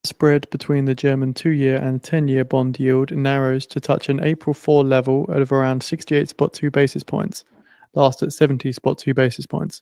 Spread between the German 2-year and 10-year bond yield narrows to touch an April 4 level of around 68.2 basis points, last at 70.2 basis points.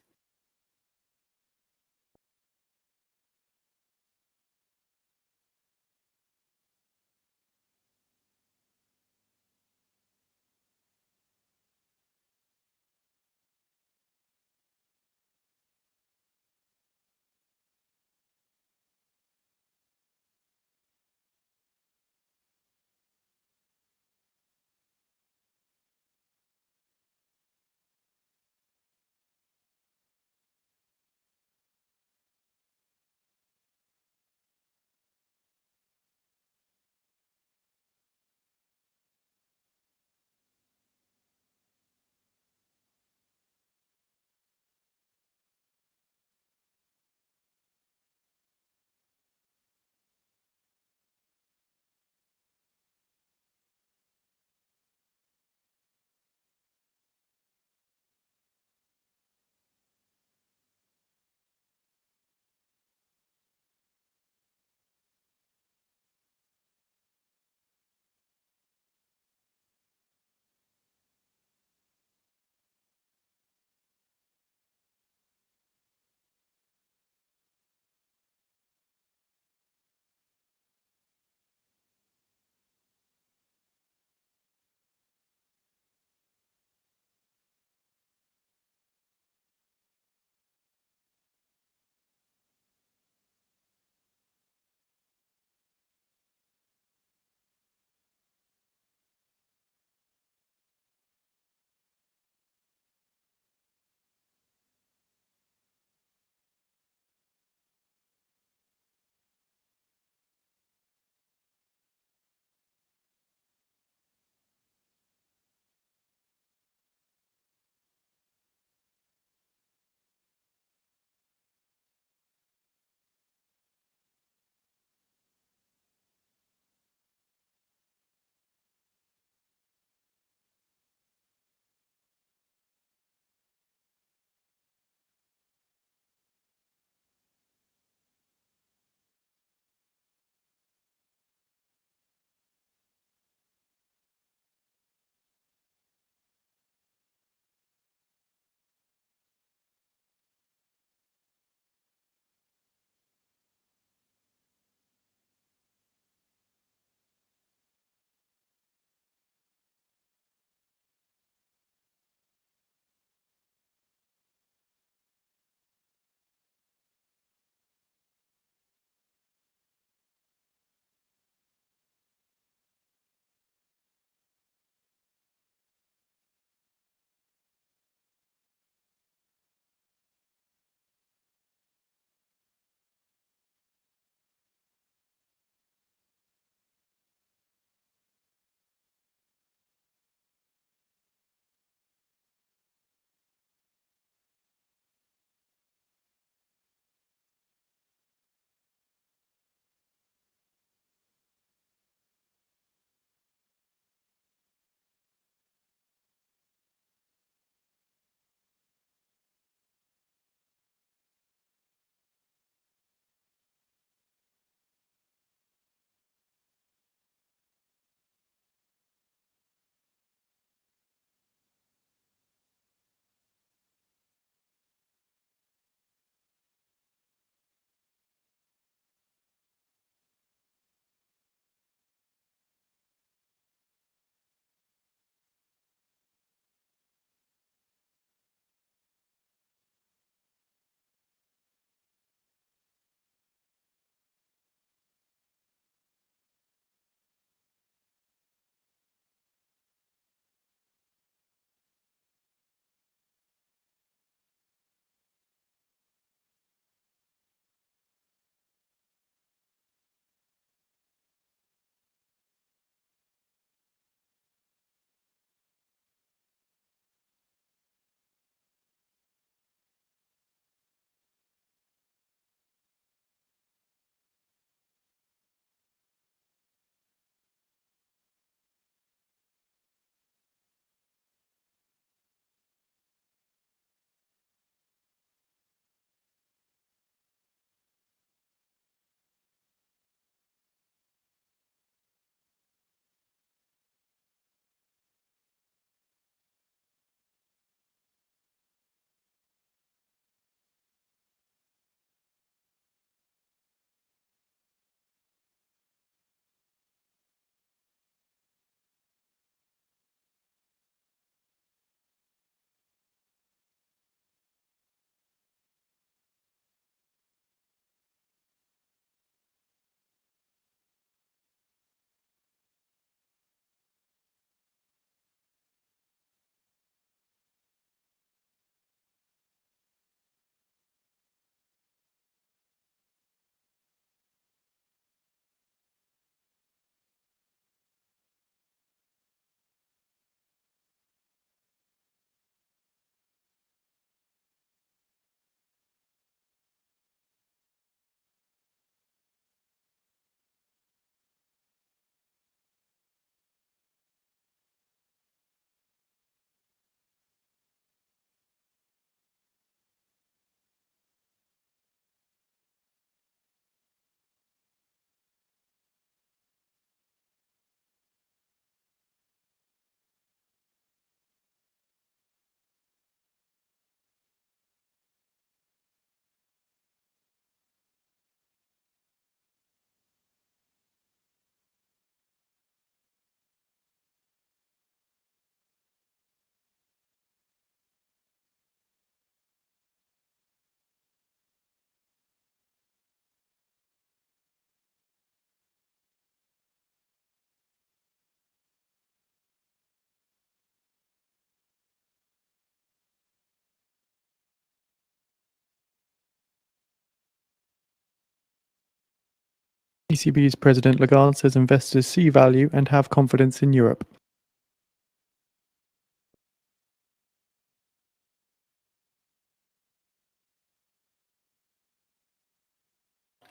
ECB's President Lagarde says investors see value and have confidence in Europe.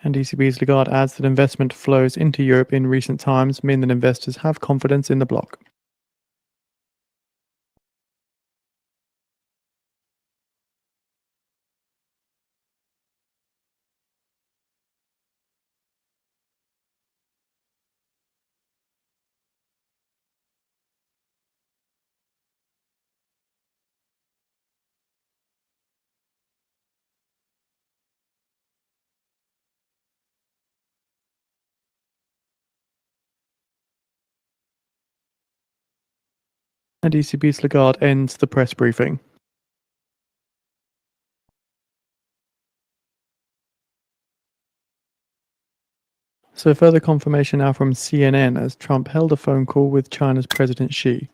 And ECB's Lagarde adds that investment flows into Europe in recent times mean that investors have confidence in the bloc. And ECB's Lagarde ends the press briefing. So further confirmation now from CNN as Trump held a phone call with China's President Xi.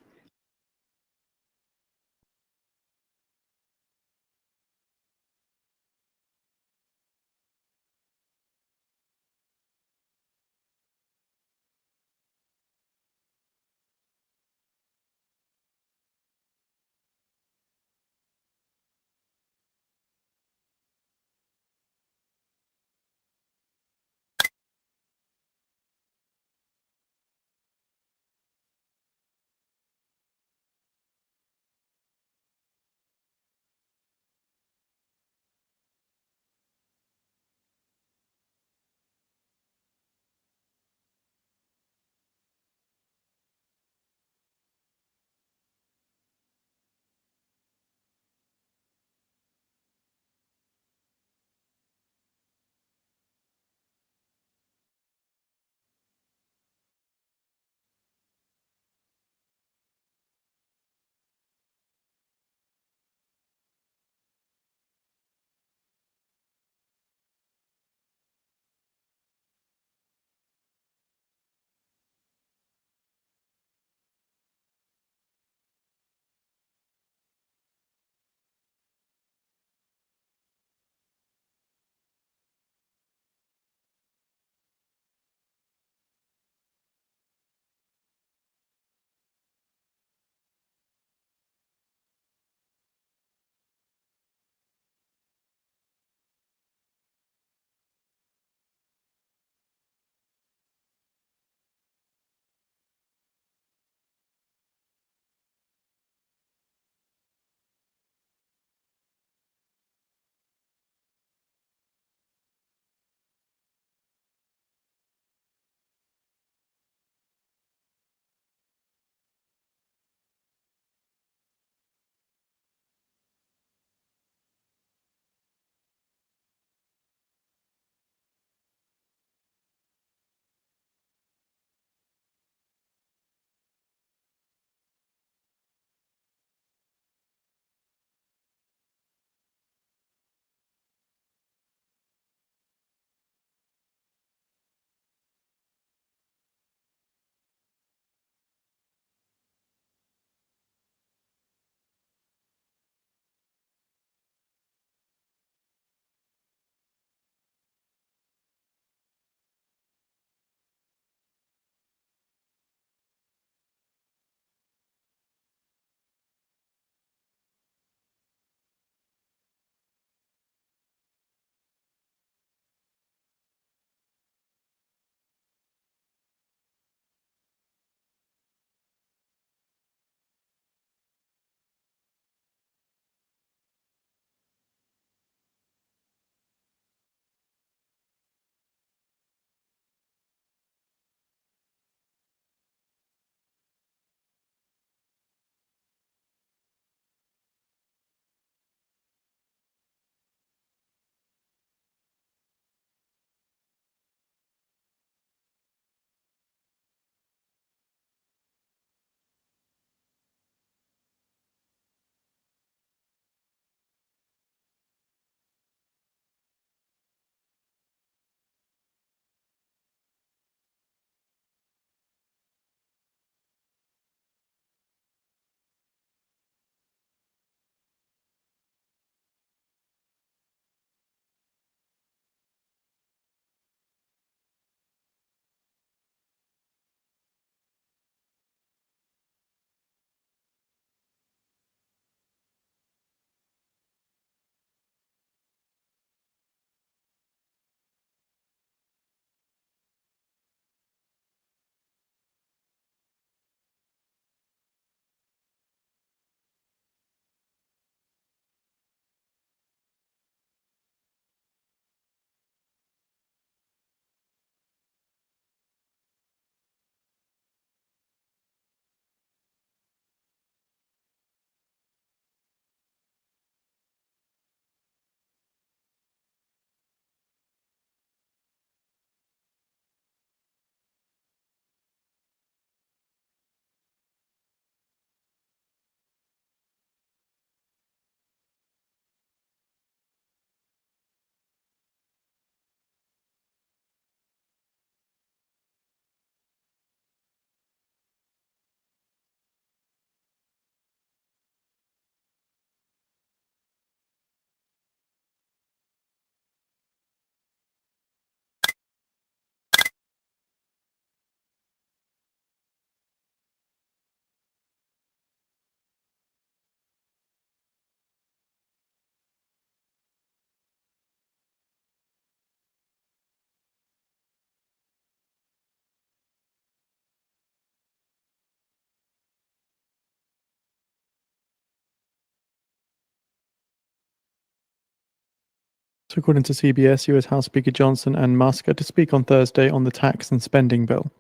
So, according to CBS, US House Speaker Johnson and Musk are to speak on Thursday on the tax and spending bill.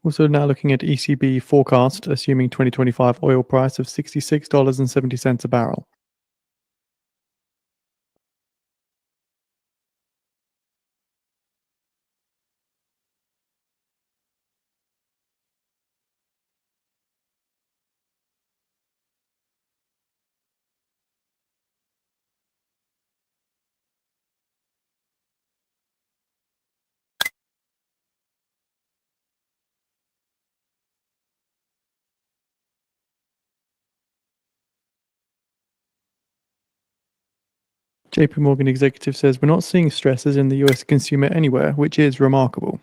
Also, now looking at ECB forecast, assuming 2025 oil price of $66.70 a barrel. JP Morgan executive says we're not seeing stresses in the US consumer anywhere, which is remarkable.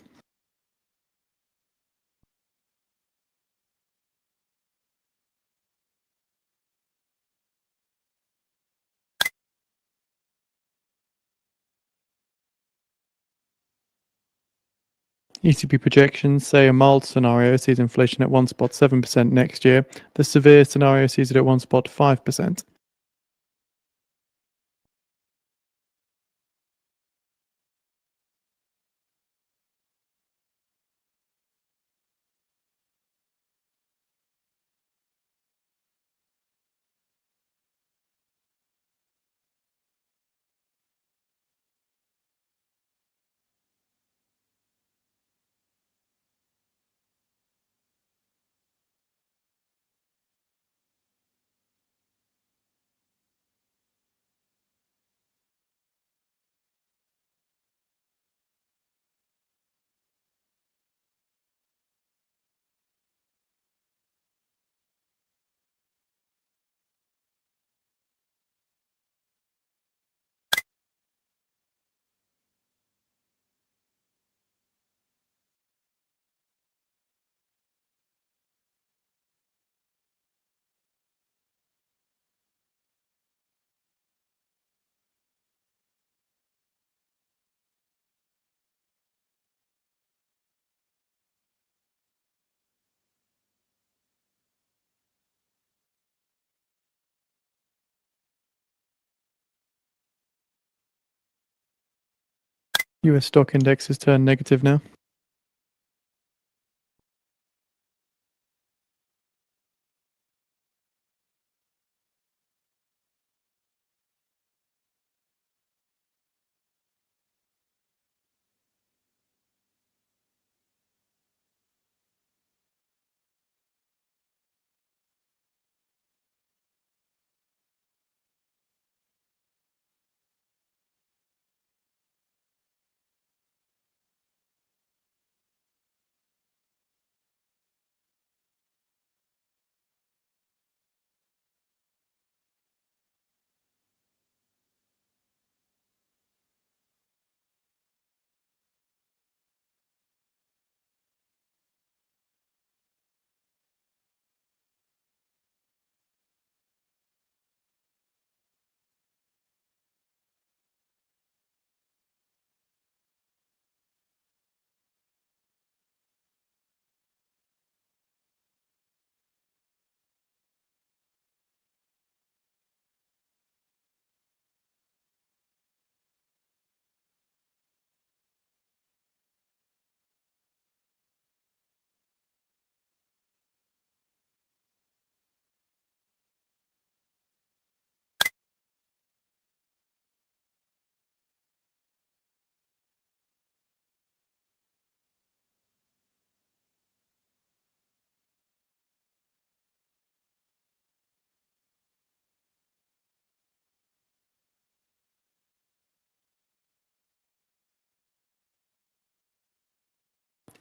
ECB projections say a mild scenario sees inflation at 1.7% next year. The severe scenario sees it at 1.5%. US stock index has turned negative now.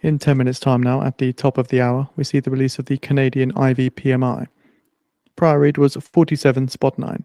In 10 minutes' time now, at the top of the hour, we see the release of the Canadian IV PMI. Prior read was 47.9.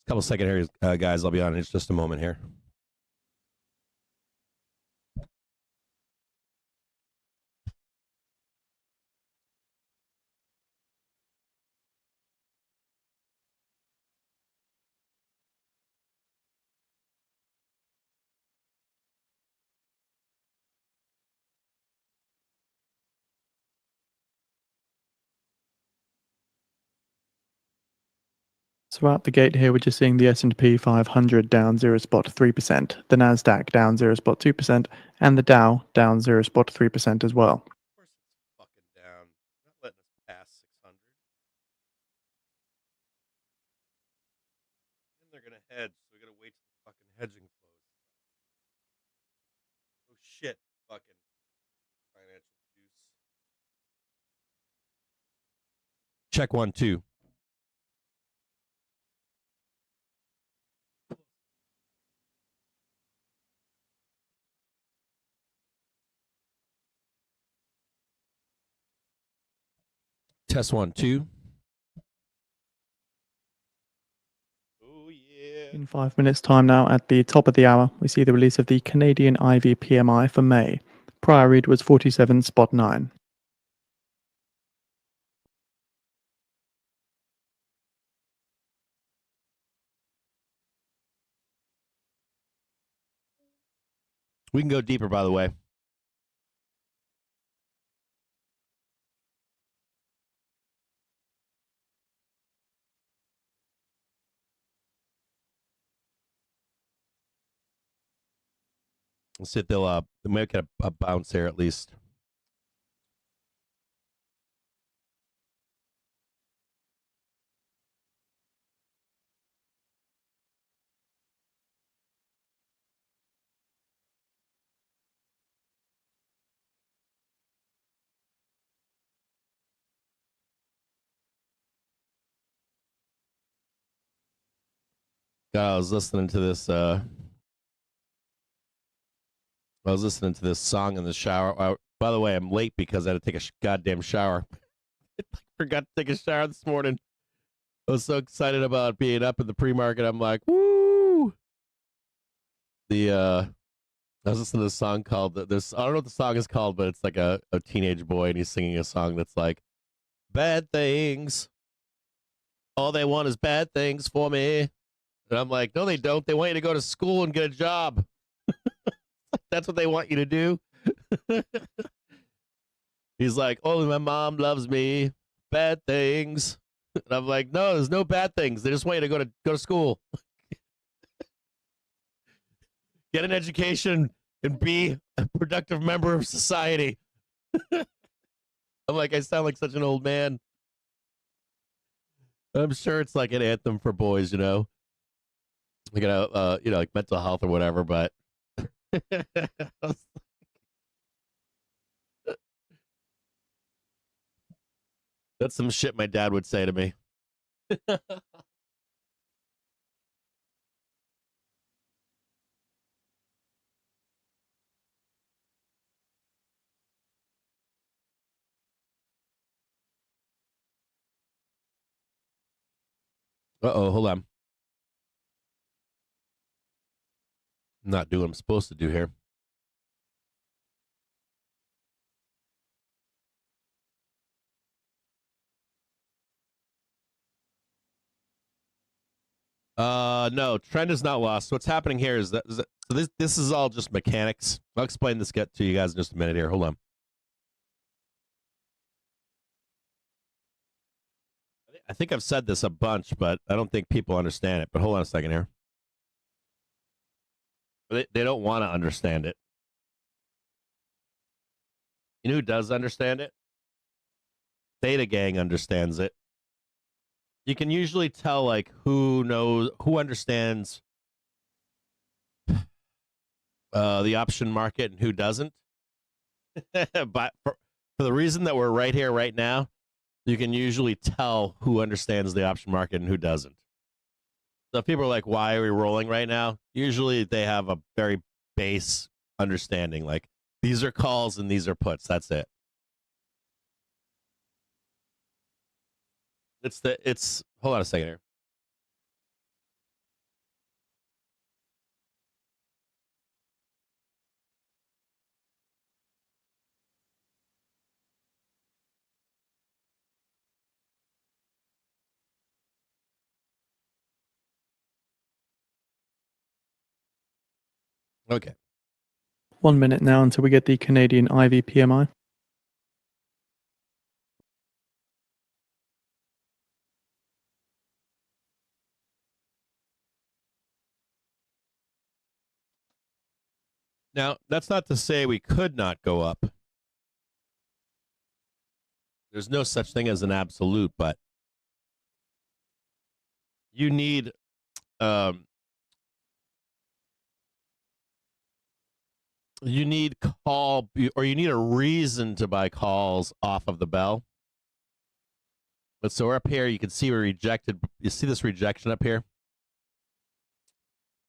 Couple second here, guys. I'll be on in just a moment here. So out the gate here, we're just seeing the S&P 500 down 0.3%, the Nasdaq down 0.2%, and the Dow down 0.3% as well. Of course it's fucking down. Not letting us pass 600. And they're gonna hedge, so we gotta wait till the fucking hedging closes. Oh shit, fucking financial juice. Check 1, 2. Test 1, 2. Oh yeah. In 5 minutes' time now, at the top of the hour, we see the release of the Canadian IV PMI for May. Prior read was 47.9. We can go deeper, by the way. Let's see if they'll make a bounce here at least. God, I was listening to this. I was listening to this song in the shower. By the way, I'm late because I had to take a goddamn shower. I forgot to take a shower this morning. I was so excited about being up in the pre-market. I'm like, woo! I was listening to this song called this. I don't know what the song is called, but it's like a teenage boy and he's singing a song that's like, bad things. All they want is bad things for me. And I'm like, no, they don't. They want you to go to school and get a job. That's what they want you to do. He's like, oh, my mom loves me. Bad things. And I'm like, no, there's no bad things. They just want you to go to school. Get an education and be a productive member of society. I'm like, I sound like such an old man. I'm sure it's like an anthem for boys, like like mental health or whatever, but that's some shit my dad would say to me. Uh-oh, hold on. I'm not doing what I'm supposed to do here. No, trend is not lost. What's happening here is that so this is all just mechanics. I'll explain this to you guys in just a minute here. Hold on. I think I've said this a bunch, but I don't think people understand it. But hold on a second here. They don't want to understand it. You know who does understand it? Theta Gang understands it. You can usually tell like who understands the option market and who doesn't. But for the reason that we're right here right now, you can usually tell who understands the option market and who doesn't. So if people are like, why are we rolling right now? Usually they have a very base understanding. Like, these are calls and these are puts. That's it. Hold on a second here. Okay. 1 minute now until we get the Canadian IV PMI. Now, that's not to say we could not go up. There's no such thing as an absolute, but you need call, or you need a reason to buy calls off of the bell. But so we're up here, you can see we rejected. You see this rejection up here?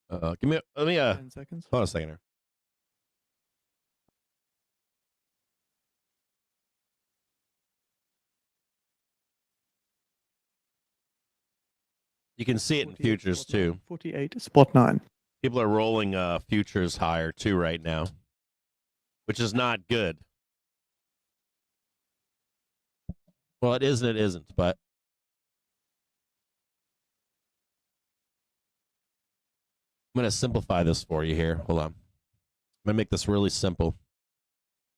Let me 10 seconds. hold on a second here. You can see it in 48 futures spot 9, too. 48 spot 9. People are rolling futures higher too right now, which is not good. Well, it is and it isn't, but I'm going to simplify this for you here. Hold on. I'm going to make this really simple.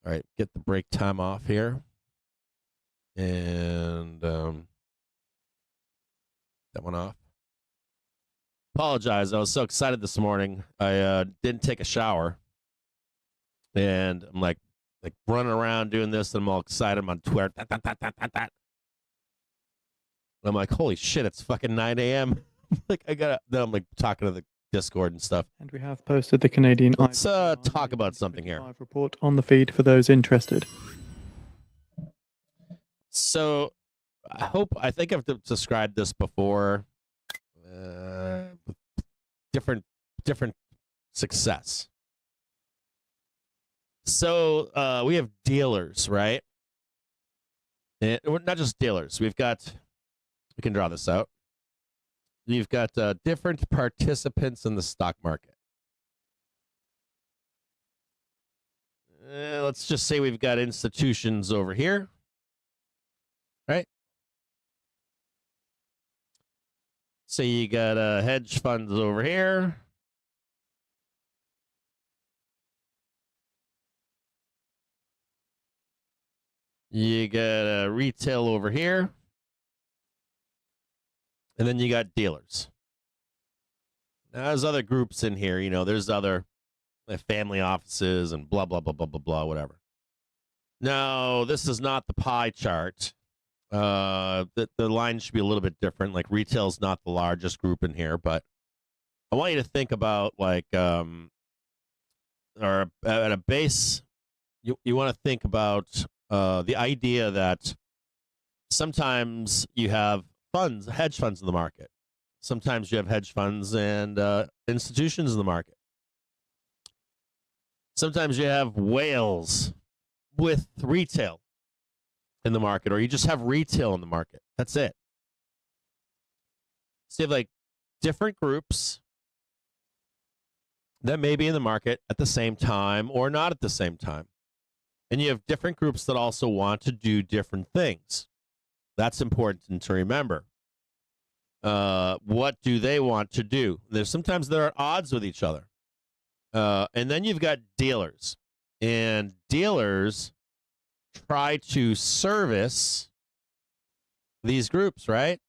All right, get the break time off here. And that one off. Apologize. I was so excited this morning. I didn't take a shower. And I'm like running around doing this, and I'm all excited. I'm on Twitter. And I'm like, holy shit, it's fucking 9 a.m. Then I'm like talking to the Discord and stuff. And we have posted the Canadian Let's IV talk about something here. report on the feed for those interested. So I think I've described this before. Different success. So we have dealers, right? And we're not just dealers. We can draw this out. You've got different participants in the stock market. Let's just say we've got institutions over here, right? Say you got hedge funds over here. You got retail over here. And then you got dealers. Now, there's other groups in here. You know, there's other family offices and blah, blah, blah, blah, blah, blah, whatever. No, this is not the pie chart. The line should be a little bit different. Like retail's not the largest group in here, but I want you to think about like, or at a base, you want to think about the idea that sometimes you have hedge funds in the market. Sometimes you have hedge funds and institutions in the market. Sometimes you have whales with retail in the market, or you just have retail in the market. That's it. So you have like different groups that may be in the market at the same time or not at the same time. And you have different groups that also want to do different things. That's important to remember. What do they want to do? Sometimes they're at odds with each other. And then you've got dealers. And dealers try to service these groups, right?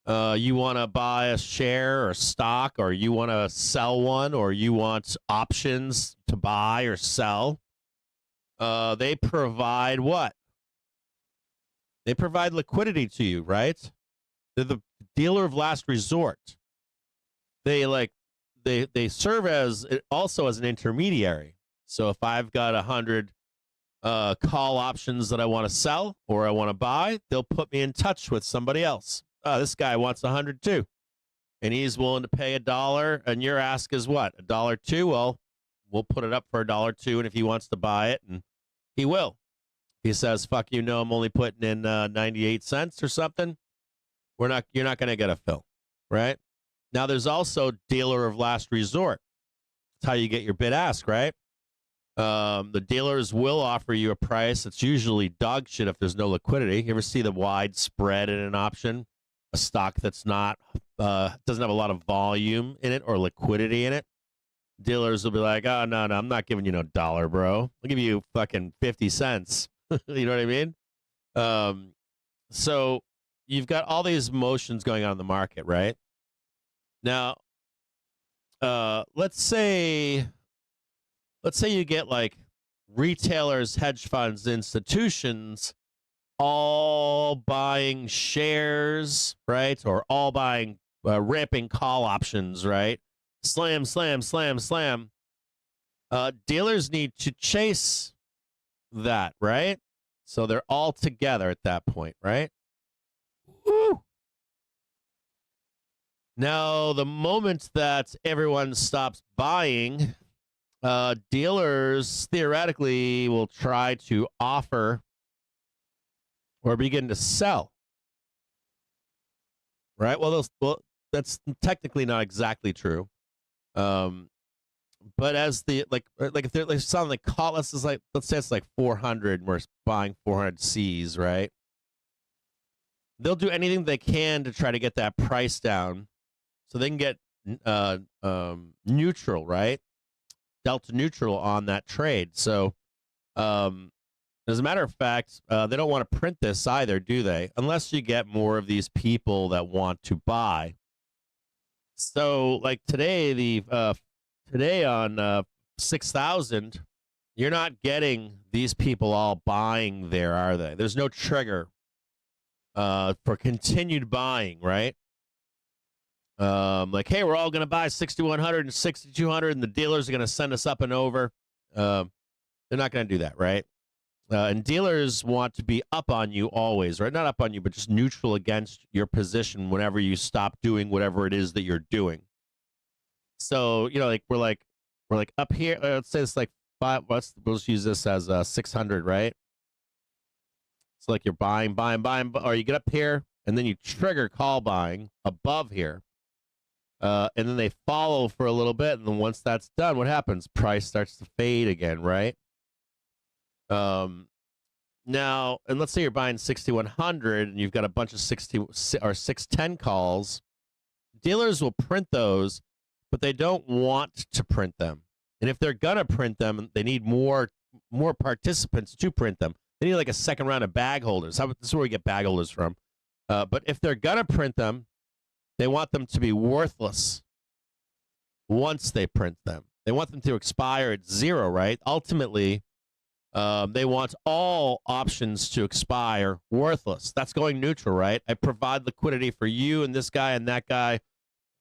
You want to buy a share or stock, or you want to sell one, or you want options to buy or sell. They provide what? They provide liquidity to you, right? They're the dealer of last resort. They serve as also as an intermediary. So if I've got 100 call options that I want to sell or I want to buy, they'll put me in touch with somebody else. This guy wants 100 too, and he's willing to pay $1. And your ask is what? $1.02. Well, we'll put it up for $1.02, and if he wants to buy it, and he will. He says, "Fuck you, no, I'm only putting in 98 cents or something." You're not going to get a fill, right? Now, there's also dealer of last resort. That's how you get your bid ask, right? The dealers will offer you a price that's usually dog shit if there's no liquidity. You ever see the wide spread in an option? A stock that's not doesn't have a lot of volume in it or liquidity in it. dealers will be like, oh, no, I'm not giving you no dollar, bro. I'll give you fucking 50 cents. You know what I mean? So you've got all these motions going on in the market, right? Now, let's say you get like retailers, hedge funds, institutions all buying shares, right? Or all buying ramping call options, right? Slam, slam, slam, slam. Dealers need to chase that, right? So they're all together at that point, right? Woo! Now, the moment that everyone stops buying, dealers theoretically will try to offer or begin to sell, right? Well, that's technically not exactly true. But as the like if they're like selling the call, let's say it's like 400 and we're buying 400 Cs, right? They'll do anything they can to try to get that price down so they can get neutral, right? Delta neutral on that trade. So as a matter of fact, they don't want to print this either, do they? Unless you get more of these people that want to buy. So like today, today on 6,000, you're not getting these people all buying there, are they? There's no trigger for continued buying, right? Like, hey, we're all going to buy 6,100 and 6,200, and the dealers are going to send us up and over. They're not going to do that, right? And dealers want to be up on you always, right? Not up on you, but just neutral against your position whenever you stop doing whatever it is that you're doing. So, you know, like we're like up here. Let's say it's like five. We'll just use this as 600, right? It's like you're buying, or you get up here and then you trigger call buying above here. And then they follow for a little bit. And then once that's done, what happens? Price starts to fade again, right? Now, and let's say you're buying 6,100 and you've got a bunch of 60 or 610 calls. Dealers will print those, but they don't want to print them. And if they're gonna print them, they need more participants to print them. They need like a second round of bag holders. This is where we get bag holders from. But if they're gonna print them, they want them to be worthless once they print them. They want them to expire at zero, right? Ultimately, they want all options to expire worthless. That's going neutral, right? I provide liquidity for you and this guy and that guy,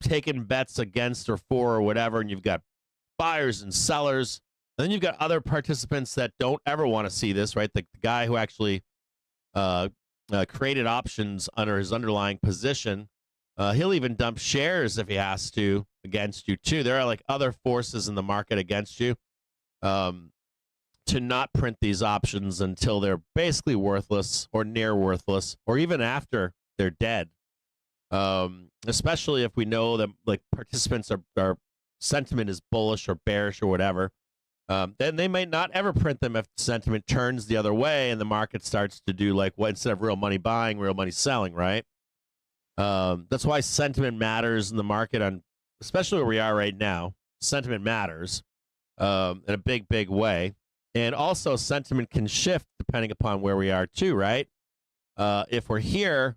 taking bets against or for or whatever, and you've got buyers and sellers. And then you've got other participants that don't ever want to see this, right? The guy who actually created options under his underlying position, he'll even dump shares if he has to against you too. There are like other forces in the market against you to not print these options until they're basically worthless or near worthless, or even after they're dead. Especially if we know that like participants are sentiment is bullish or bearish or whatever, then they might not ever print them if sentiment turns the other way and the market starts to do like what, instead of real money buying, real money selling, right? That's why sentiment matters in the market, on especially where we are right now. Sentiment matters in a big way. And also sentiment can shift depending upon where we are too, right? If we're here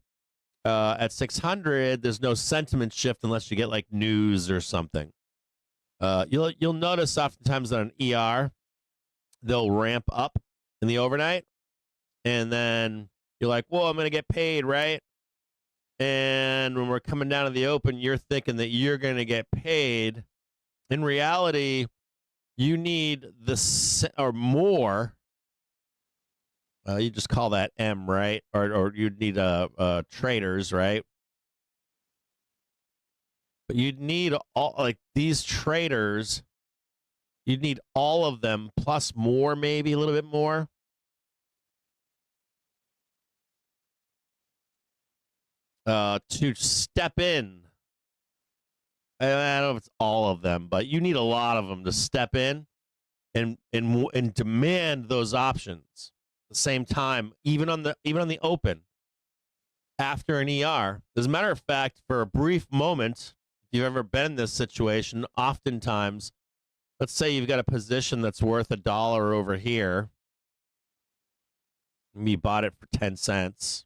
at 600, there's no sentiment shift unless you get like news or something. You'll notice oftentimes on an ER, they'll ramp up in the overnight, and then you're like, whoa, I'm going to get paid, right? And when we're coming down to the open, you're thinking that you're going to get paid. In reality, you need or more. You just call that M, right? Or you'd need traders, right? But you'd need all like these traders. You'd need all of them plus more, maybe a little bit more. To step in. I don't know if it's all of them, but you need a lot of them to step in and demand those options at the same time, even on the open after an ER. As a matter of fact, for a brief moment, if you've ever been in this situation, oftentimes let's say you've got a position that's worth $1 over here. You bought it for 10 cents.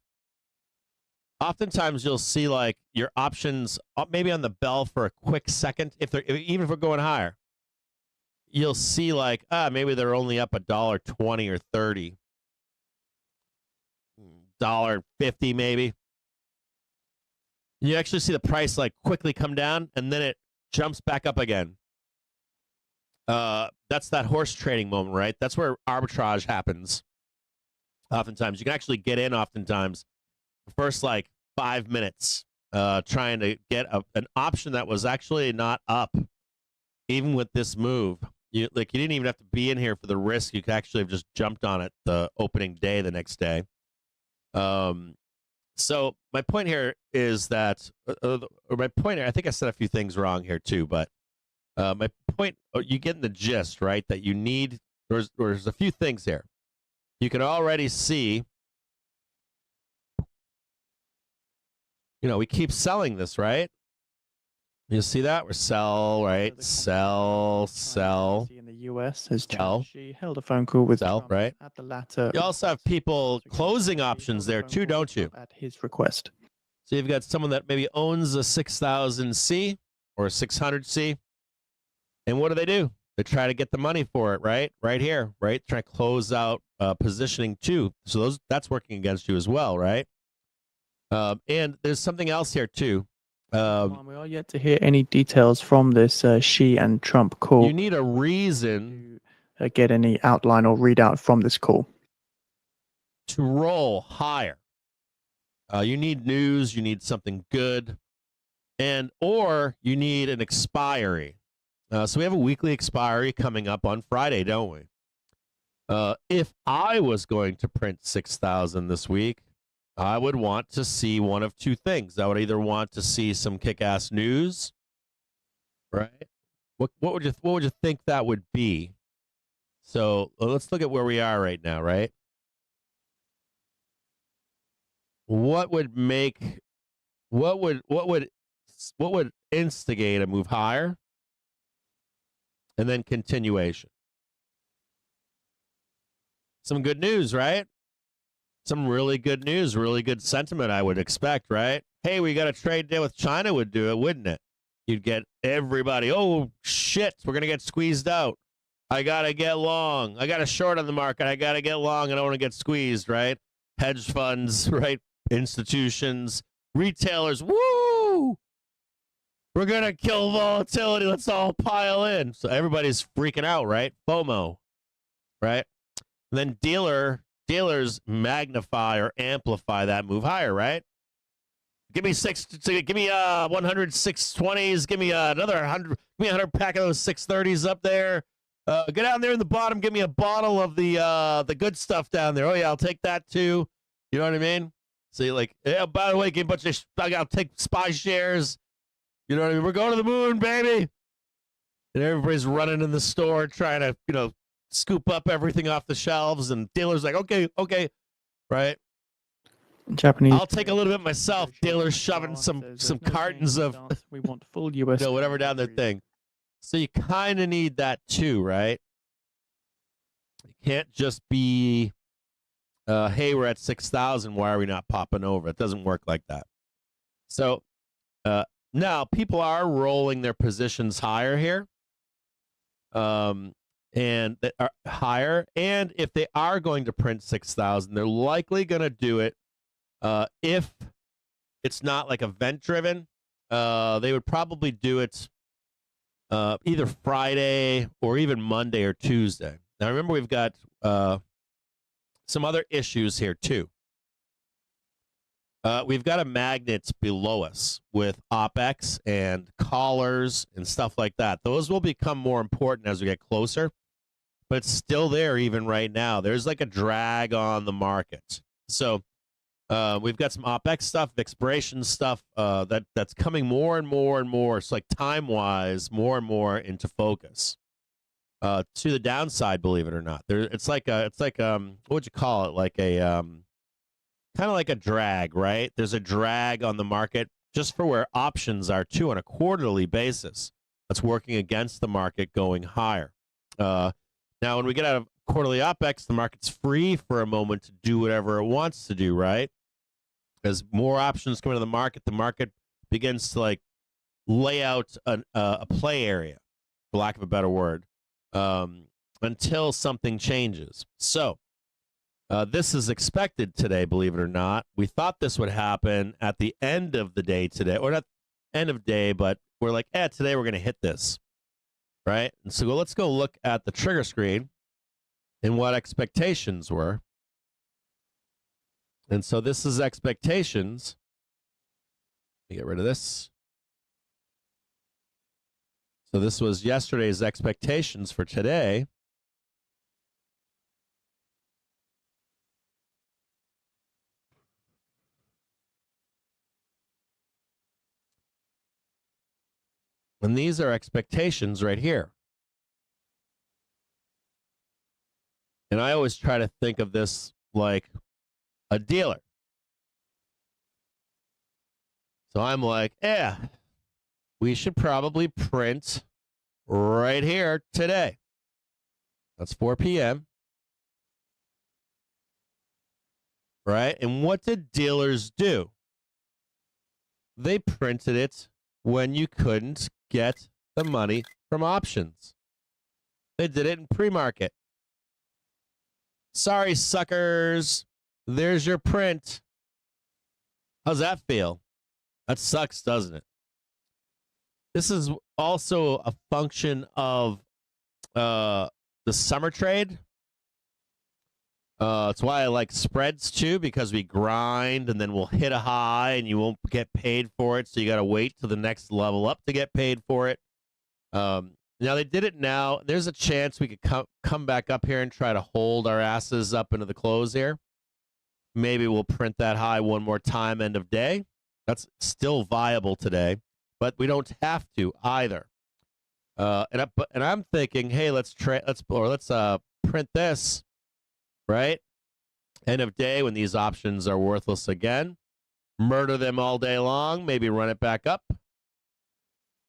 Oftentimes you'll see like your options maybe on the bell for a quick second. Even if we're going higher, you'll see like maybe they're only up $1.20 or 30, $1.50 maybe. You actually see the price like quickly come down and then it jumps back up again. That's that horse trading moment, right? That's where arbitrage happens. Oftentimes you can actually get in oftentimes the first like 5 minutes trying to get an option that was actually not up even with this move. You didn't even have to be in here for the risk. You could actually have just jumped on it the opening day the next day. So my point here is that, I think I said a few things wrong here too, but my point, you get the gist, right? That you need, there's a few things here. You can already see, we keep selling this, right? You see that? We're sell, right? Sell. In the US has Sell. she held a phone call with Sell, Trump right? at the latter. You also have people closing options there too, don't you? At his request. So you've got someone that maybe owns a 6000C or a 600C. And what do? They try to get the money for it, right? Right here, right? Try to close out positioning too. So that's working against you as well, right? And there's something else here too. We are yet to hear any details from this Xi and Trump call. You need a reason to get any outline or readout from this call to roll higher. You need news. You need something good, or you need an expiry. So we have a weekly expiry coming up on Friday, don't we? If I was going to print 6,000 this week, I would want to see one of two things. I would either want to see some kick-ass news, right? What would you think that would be? So let's look at where we are right now, right? What would instigate a move higher? And then continuation. Some good news, right? Some really good news, really good sentiment, I would expect, right? Hey, we got a trade deal with China would do it, wouldn't it? You'd get everybody, oh, shit, we're going to get squeezed out. I got to get long. I got a short on the market. I got to get long. I don't want to get squeezed, right? Hedge funds, right? Institutions, retailers, woo! We're going to kill volatility. Let's all pile in. So everybody's freaking out, right? Fomo, right? And then dealers magnify or amplify that move higher, right? Give me 100 620s. Give me another 100. Give me 100 pack of those 630s up there. Go down there in the bottom. Give me a bottle of the good stuff down there. Oh yeah, I'll take that too. You know what I mean? So you're like, yeah. By the way, give a bunch of. I'll take SPY shares. You know what I mean? We're going to the moon, baby. And everybody's running in the store trying to, scoop up everything off the shelves. And dealers like, okay, right? Japanese. I'll take a little bit myself. Dealers shoving some cartons of we want full US whatever down their thing. So you kind of need that too, right? You can't just be, hey, we're at 6,000. Why are we not popping over? It doesn't work like that. So now people are rolling their positions higher here. And they are higher. And if they are going to print 6,000, they're likely going to do it. If it's not like event driven, they would probably do it either Friday or even Monday or Tuesday. Now, remember, we've got some other issues here, too. We've got a magnet below us with OPEX and collars and stuff like that. Those will become more important as we get closer, but it's still there even right now. There's like a drag on the market. So we've got some OPEX stuff, expiration stuff that's coming more and more and more. It's like time-wise, more and more into focus. To the downside, believe it or not. It's like what would you call it? Like a kind of like a drag, right? There's a drag on the market just for where options are too on a quarterly basis. That's working against the market going higher. Now, when we get out of quarterly OPEX, the market's free for a moment to do whatever it wants to do, right? As more options come into the market begins to like lay out a play area, for lack of a better word, until something changes. So this is expected today, believe it or not. We thought this would happen at the end of the day today, or not end of day, but we're like, today we're going to hit this, right? And so let's go look at the trigger screen and what expectations were. And so this is expectations. Let me get rid of this. So this was yesterday's expectations for today. And these are expectations right here. And I always try to think of this like a dealer. So I'm like, we should probably print right here today. That's 4 p.m. Right? And what did dealers do? They printed it when you couldn't get the money from options. They did it in pre-market. Sorry, suckers. There's your print. How's that feel? That sucks, doesn't it? This is also a function of the summer trade. That's why I like spreads too, because we grind and then we'll hit a high and you won't get paid for it. So you got to wait till the next level up to get paid for it. Now they did it now. There's a chance we could come back up here and try to hold our asses up into the close here. Maybe we'll print that high one more time end of day. That's still viable today, but we don't have to either. And I'm thinking, hey, let's print this, right? End of day when these options are worthless again. Murder them all day long. Maybe run it back up.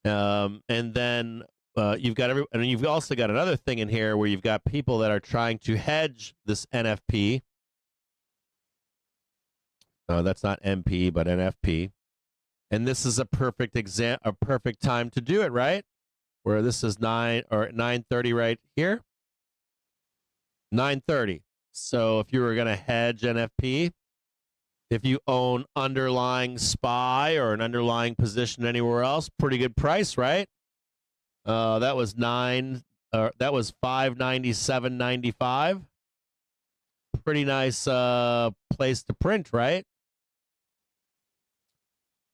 And then you've also got another thing in here where you've got people that are trying to hedge this NFP. That's not MP, but NFP. And this is a perfect time to do it, right? Where this is 9:30 right here. 9:30. So if you were going to hedge NFP, if you own underlying SPY or an underlying position anywhere else, pretty good price, right? That was 597.95. Pretty nice place to print, right?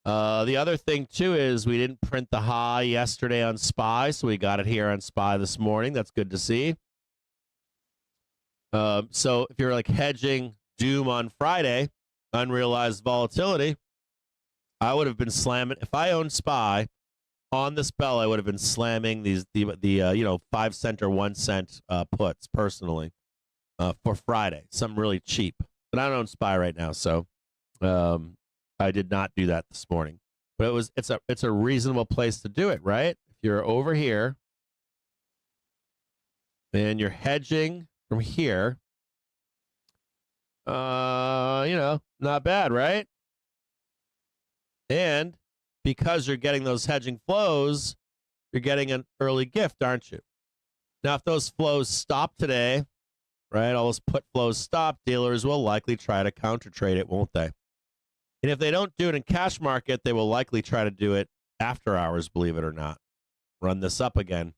The other thing too is we didn't print the high yesterday on SPY, so we got it here on SPY this morning. That's good to see. So if you're like hedging doom on Friday, unrealized volatility, I would have been slamming. If I owned SPY on this bell, I would have been slamming the 5 cent or 1 cent puts personally for Friday. Something really cheap, but I don't own SPY right now, so I did not do that this morning. But it's a reasonable place to do it, right? If you're over here and you're hedging from here, not bad, right? And because you're getting those hedging flows, you're getting an early gift, aren't you? Now, if those flows stop today, right, all those put flows stop, dealers will likely try to counter trade it, won't they? And if they don't do it in cash market, they will likely try to do it after hours, believe it or not. Run this up again.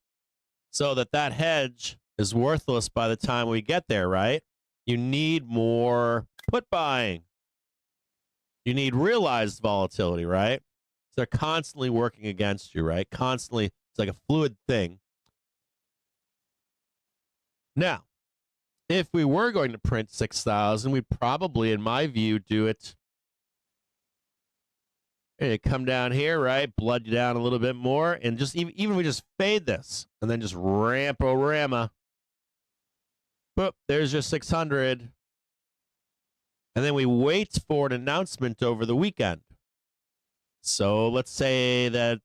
So that hedge is worthless by the time we get there, right? You need more put buying. You need realized volatility, right? So they're constantly working against you, right? Constantly. It's like a fluid thing. Now, if we were going to print 6,000, we'd probably, in my view, do it. Hey, come down here, right? Blood you down a little bit more, and just even we just fade this, and then just ramp-o-rama. Boop, there's your 600. And then we wait for an announcement over the weekend. So let's say that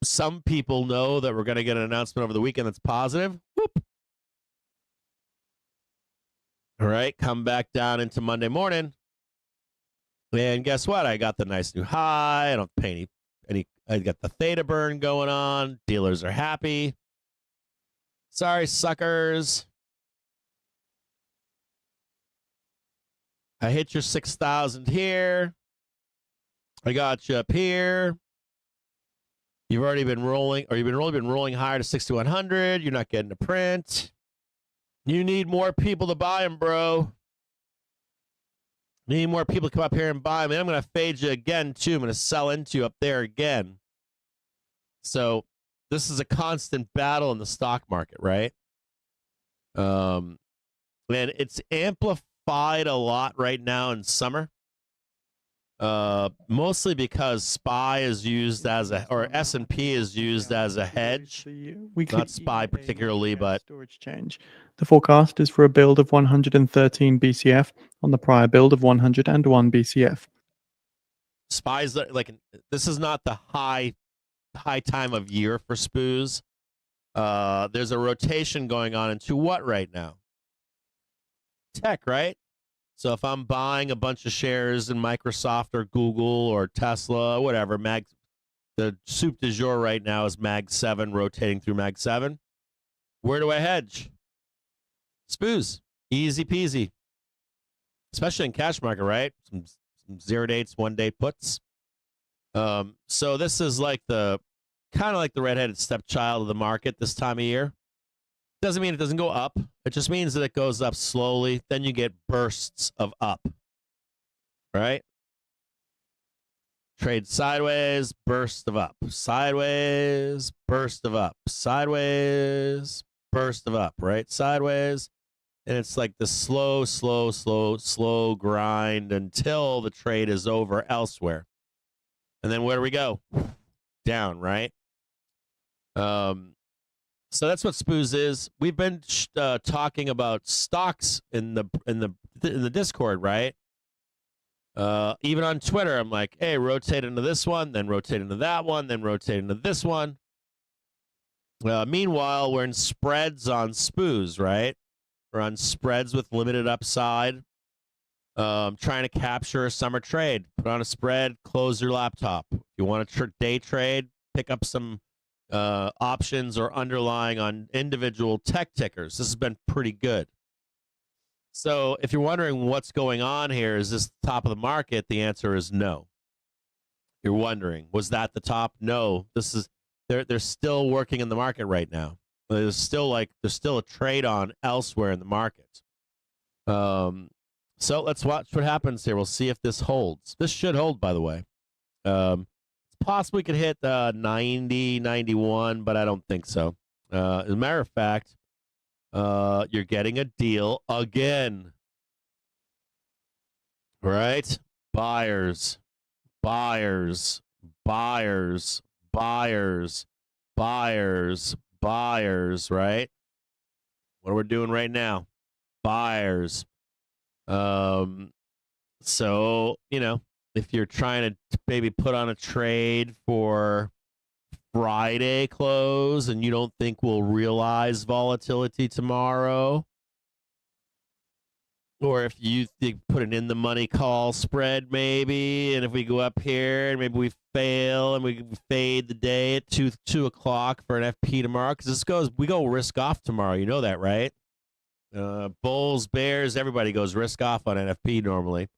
some people know that we're going to get an announcement over the weekend that's positive. Whoop. All right, come back down into Monday morning. And guess what? I got the nice new high. I don't pay any. I got the theta burn going on. Dealers are happy. Sorry, suckers. I hit your 6,000 here. I got you up here. You've already been rolling, or you've been rolling higher to 6,100. You're not getting a print. You need more people to buy them, bro. You need more people to come up here and buy them. And I'm going to fade you again, too. I'm going to sell into you up there again. So this is a constant battle in the stock market, right? And it's amplified a lot right now in summer. Mostly because SPY is used as or S&P is used as a hedge. Not SPY particularly, but storage change. The forecast is for a build of 113 BCF on the prior build of 101 BCF. SPY's like, this is not the high time of year for SPUs. There's a rotation going on into what right now? Tech, right? So if I'm buying a bunch of shares in Microsoft or Google or Tesla, whatever, the soup du jour right now is Mag 7 rotating through Mag 7. Where do I hedge? SPUs. Easy peasy. Especially in cash market, right? Some 0 dates, 1 day puts. So this is like kind of like the redheaded stepchild of the market this time of year. Doesn't mean it doesn't go up. It just means that it goes up slowly. Then you get bursts of up, right? Trade sideways, burst of up. Sideways, burst of up. Sideways, burst of up, right? Sideways. And it's like the slow grind until the trade is over elsewhere. And then where do we go? Down, right? So that's what SPUs is. We've been talking about stocks in the Discord, right? Even on Twitter, I'm like, hey, rotate into this one, then rotate into that one, then rotate into this one. Meanwhile, we're in spreads on SPUs, right? We're on spreads with limited upside. Trying to capture a summer trade. Put on a spread, close your laptop. If you want to day trade, pick up some options or underlying on individual tech tickers. This has been pretty good. So if you're wondering what's going on here, is this the top of the market? The answer is no. You're wondering, was that the top? No. This is they're still working in the market right now. There's still a trade on elsewhere in the market. So let's watch what happens here. We'll see if this holds. This should hold, by the way. Possibly could hit 90, 91, but I don't think so. As a matter of fact, you're getting a deal again. Right? Buyers, buyers, buyers, buyers, buyers, buyers, right? What are we doing right now? Buyers. So, if you're trying to maybe put on a trade for Friday close and you don't think we'll realize volatility tomorrow, or if you think put an in the money call spread maybe, and if we go up here and maybe we fail and we fade the day at 2 o'clock for an FP tomorrow, because we go risk off tomorrow. You know that, right? Bulls, Bears, everybody goes risk off on NFP normally.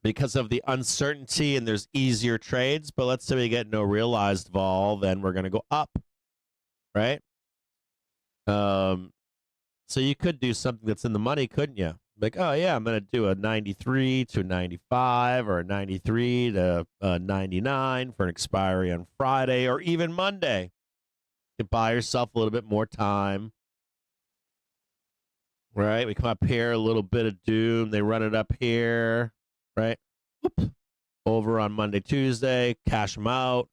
Because of the uncertainty and there's easier trades, but let's say we get no realized vol, then we're going to go up, right? So you could do something that's in the money, couldn't you? Like, oh yeah, I'm going to do a 93 to 95 or a 93 to 99 for an expiry on Friday or even Monday. You can buy yourself a little bit more time. Right? We come up here, a little bit of doom. They run it up here, right? Whoop. Over on Monday, Tuesday, cash them out.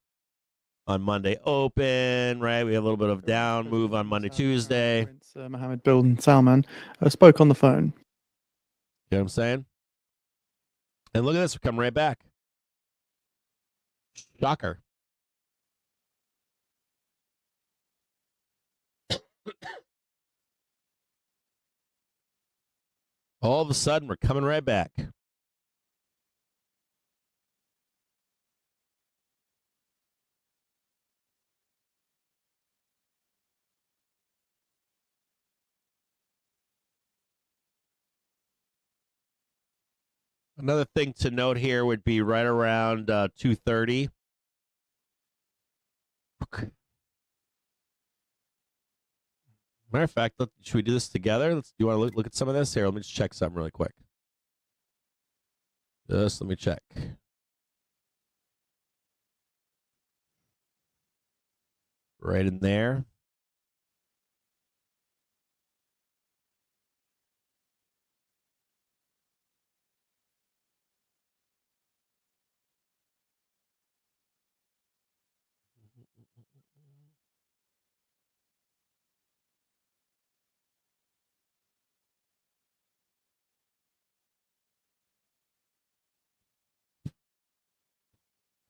On Monday open, right? We have a little bit of down move on Monday, Tuesday. Prince Mohammed bin Salman spoke on the phone. You know what I'm saying? And look at this, we're coming right back. Shocker. All of a sudden, we're coming right back. Another thing to note here would be right around 2:30. Matter of fact, should we do this together? Do you want to look at some of this? Here, let me just check something really quick. Just let me check. Right in there.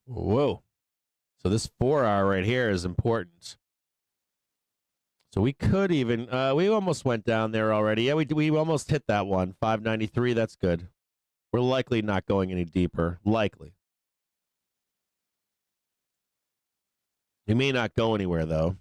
Whoa. So this 4-hour right here is important. So we could even, we almost went down there already. Yeah, we almost hit that one. 593, that's good. We're likely not going any deeper. Likely. We may not go anywhere, though.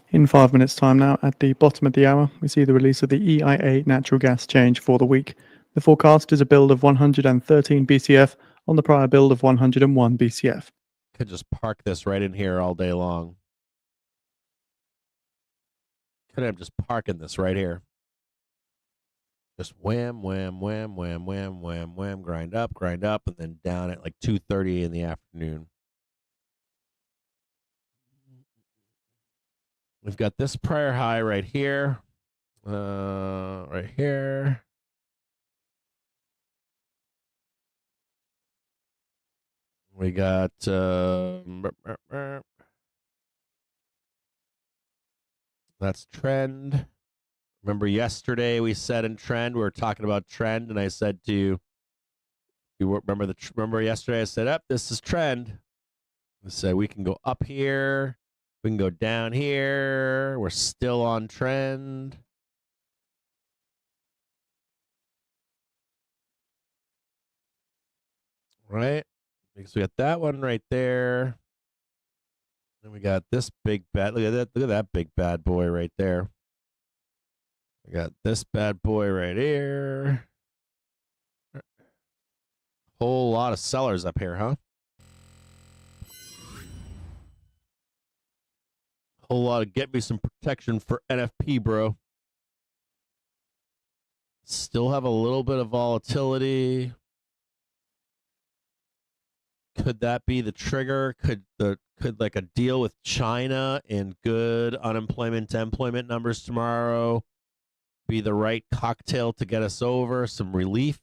In 5 minutes' time now, at the bottom of the hour, we see the release of the EIA natural gas change for the week. The forecast is a build of 113 BCF on the prior build of 101 BCF. Could just park this right in here all day long. Could have just parking this right here. Just wham, wham, wham, wham, wham, wham, wham, grind up, and then down at like 2:30 in the afternoon. We've got this prior high right here. Right here. We got that's trend. Remember yesterday we said in trend, we were talking about trend, and I said to you, remember yesterday I said, this is trend. I said we can go up here, we can go down here. We're still on trend. Right? Because we got that one right there. Then we got this big bad. Look at that big bad boy right there. We got this bad boy right here. Whole lot of sellers up here, huh? Whole lot of get me some protection for NFP, bro. Still have a little bit of volatility. Could that be the trigger? Could like a deal with China and good unemployment to employment numbers tomorrow be the right cocktail to get us over some relief?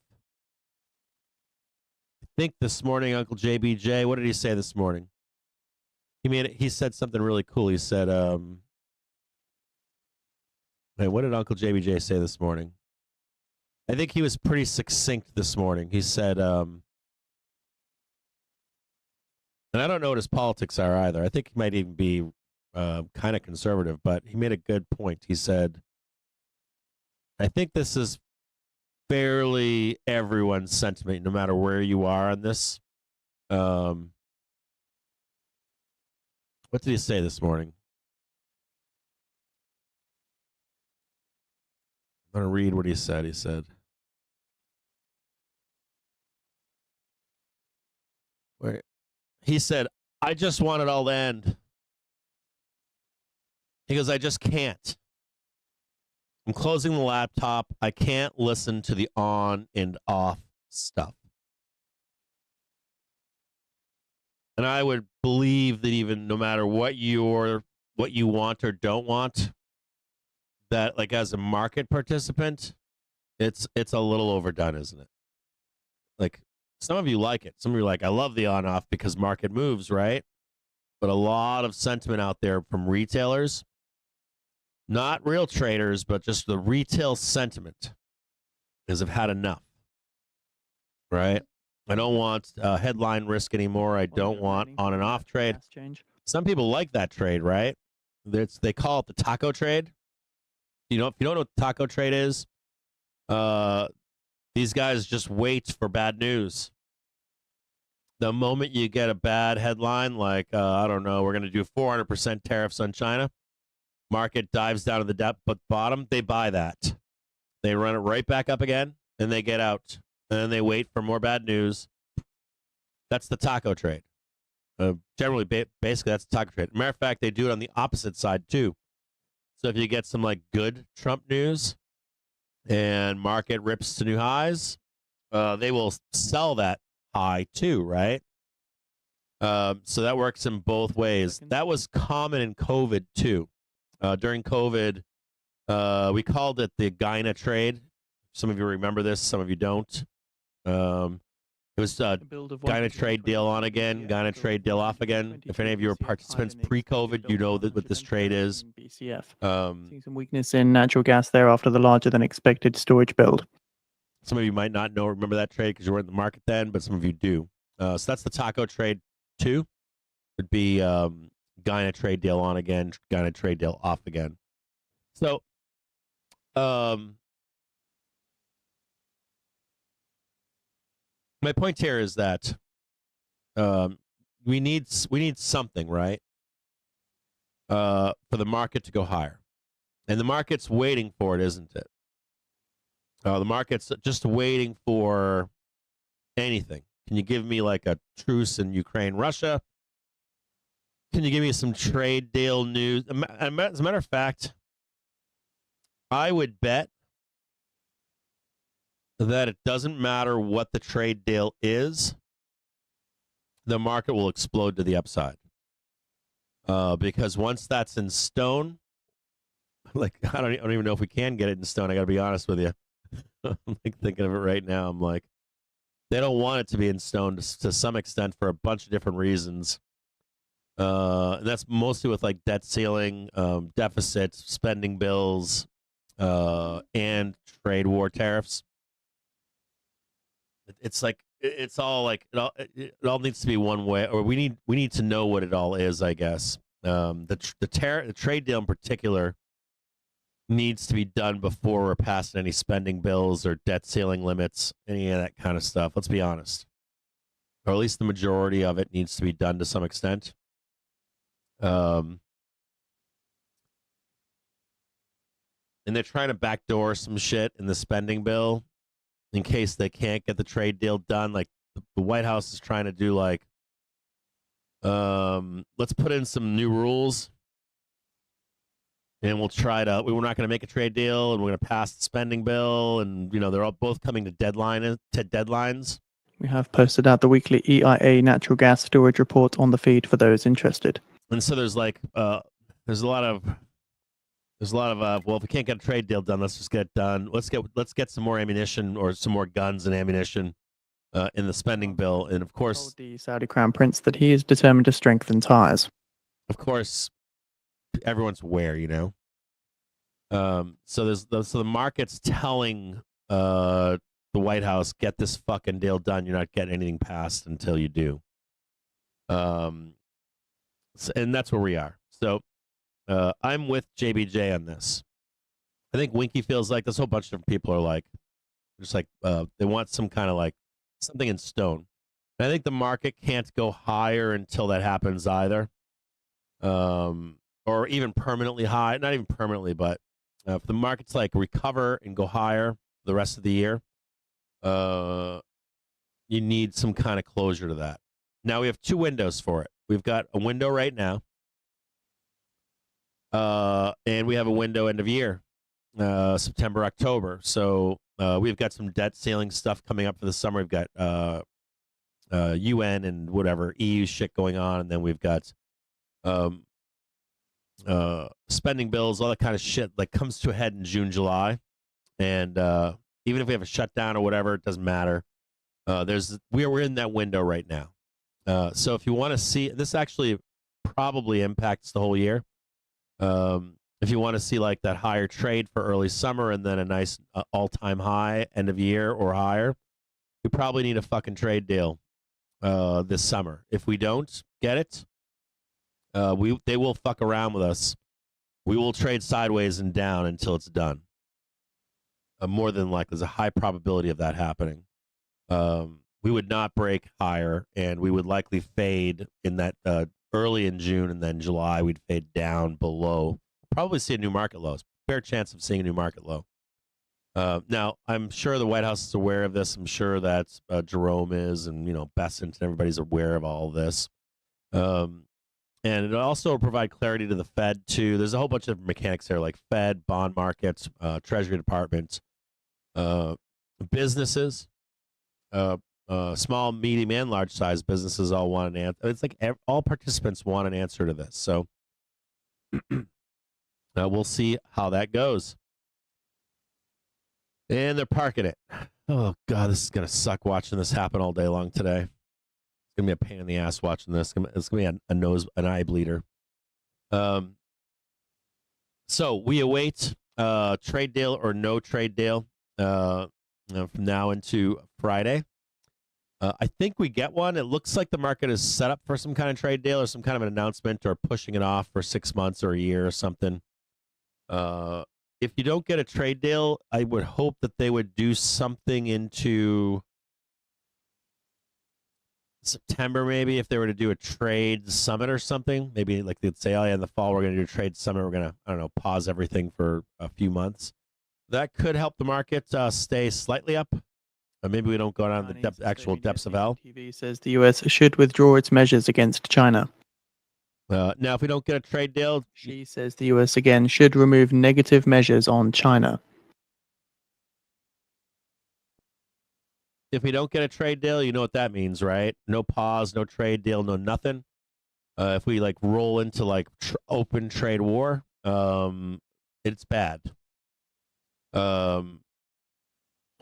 I think this morning, Uncle JBJ, what did he say this morning? He said something really cool. He said, wait, what did Uncle JBJ say this morning? I think he was pretty succinct this morning. He said, and I don't know what his politics are either. I think he might even be kind of conservative, but he made a good point. He said, I think this is fairly everyone's sentiment, no matter where you are on this. What did he say this morning? I'm going to read what he said. He said, wait. He said, I just want it all to end. He goes, I just can't. I'm closing the laptop. I can't listen to the on and off stuff. And I would believe that even no matter what you want or don't want, that like as a market participant, it's a little overdone, isn't it? Like some of you like it. Some of you are like, I love the on off because market moves, right? But a lot of sentiment out there from retailers, not real traders, but just the retail sentiment is I've had enough, right? I don't want headline risk anymore. I don't want on and off trade. Some people like that trade, right? They call it the taco trade. If you don't know what the taco trade is, these guys just wait for bad news. The moment you get a bad headline, like, I don't know, we're going to do 400% tariffs on China, market dives down to the bottom, they buy that. They run it right back up again, and they get out. And then they wait for more bad news. That's the taco trade. Generally, basically, that's the taco trade. Matter of fact, they do it on the opposite side, too. So if you get some, like, good Trump news and market rips to new highs, they will sell that high, too, right? So that works in both ways. That was common in COVID, too. During COVID, we called it the Gyna trade. Some of you remember this, some of you don't. It was Gyna trade deal on again, Gyna trade deal off again. If any of you were participants pre-COVID, you know what this trade is. BCF. Seeing some weakness in natural gas there after the larger than expected storage build. Some of you might not remember that trade because you weren't in the market then, but some of you do. So that's the taco trade 2. Would be Gyna trade deal on again, Gyna trade deal off again. So, my point here is that we need something, right, for the market to go higher, and the market's waiting for it, isn't it? The market's just waiting for anything. Can you give me like a truce in Ukraine, Russia? Can you give me some trade deal news? As a matter of fact, I would bet that it doesn't matter what the trade deal is, the market will explode to the upside. Because once that's in stone, like I don't even know if we can get it in stone. I got to be honest with you. I'm like thinking of it right now. I'm like, they don't want it to be in stone to some extent for a bunch of different reasons. And that's mostly with like debt ceiling, deficits, spending bills, and trade war tariffs. It's like it's all like it all needs to be one way, or we need to know what it all is, I guess. The trade deal in particular needs to be done before we're passing any spending bills or debt ceiling limits, any of that kind of stuff. Let's be honest, or at least the majority of it needs to be done to some extent. And they're trying to backdoor some shit in the spending bill in case they can't get the trade deal done. Like the White House is trying to do like, let's put in some new rules and we're not going to make a trade deal and we're going to pass the spending bill. And, they're all both coming to deadlines. We have posted out the weekly EIA natural gas storage report on the feed for those interested. And so there's like, there's a lot of, well, if we can't get a trade deal done, let's just get it done. Let's get some more ammunition or some more guns and ammunition in the spending bill. And of course, told the Saudi Crown Prince that he is determined to strengthen ties. Of course, everyone's aware, So the market's telling the White House, get this fucking deal done. You're not getting anything passed until you do. And that's where we are. So I'm with JBJ on this. I think Winky feels like this. Whole bunch of different people are like, just like they want some kind of like something in stone. And I think the market can't go higher until that happens either, or even permanently high. Not even permanently, but if the market's like recover and go higher the rest of the year, you need some kind of closure to that. Now we have 2 windows for it. We've got a window right now. And we have a window end of year, September, October. So we've got some debt ceiling stuff coming up for the summer. We've got UN and whatever EU shit going on, and then we've got spending bills, all that kind of shit like comes to a head in June, July. And even if we have a shutdown or whatever, it doesn't matter. We're in that window right now. So if you want to see, this actually probably impacts the whole year. If you want to see like that higher trade for early summer and then a nice all-time high end of year or higher, we probably need a fucking trade deal this summer. If we don't get it, they will fuck around with us we will trade sideways and down until it's done. More than likely, there's a high probability of that happening. We would not break higher, and we would likely fade in that early in June, and then July we'd fade down below. Probably see a new market low. Fair chance of seeing a new market low. Now, I'm sure the White House is aware of this. I'm sure that Jerome is, and Bessent and everybody's aware of all of this. And it also will provide clarity to the Fed too. There's a whole bunch of mechanics there, like Fed, bond markets, Treasury Department, businesses, small, medium, and large size businesses all want an answer. It's like all participants want an answer to this. So we'll see how that goes. And they're parking it. Oh God, this is gonna suck watching this happen all day long today. It's gonna be a pain in the ass watching this. It's gonna be an eye bleeder. So we await trade deal or no trade deal from now into Friday. I think we get one. It looks like the market is set up for some kind of trade deal or some kind of an announcement or pushing it off for 6 months or a year or something. If you don't get a trade deal, I would hope that they would do something into September, maybe, if they were to do a trade summit or something. Maybe like they'd say, oh yeah, in the fall we're going to do a trade summit. We're going to, I don't know, pause everything for a few months. That could help the market stay slightly up. Or maybe we don't go down the actual depths of hell. TV says the US should withdraw its measures against China. Now, if we don't get a trade deal, she says the US again should remove negative measures on China. If we don't get a trade deal, you know what that means, right? No pause, no trade deal, no nothing. If we like roll into like open trade war, it's bad.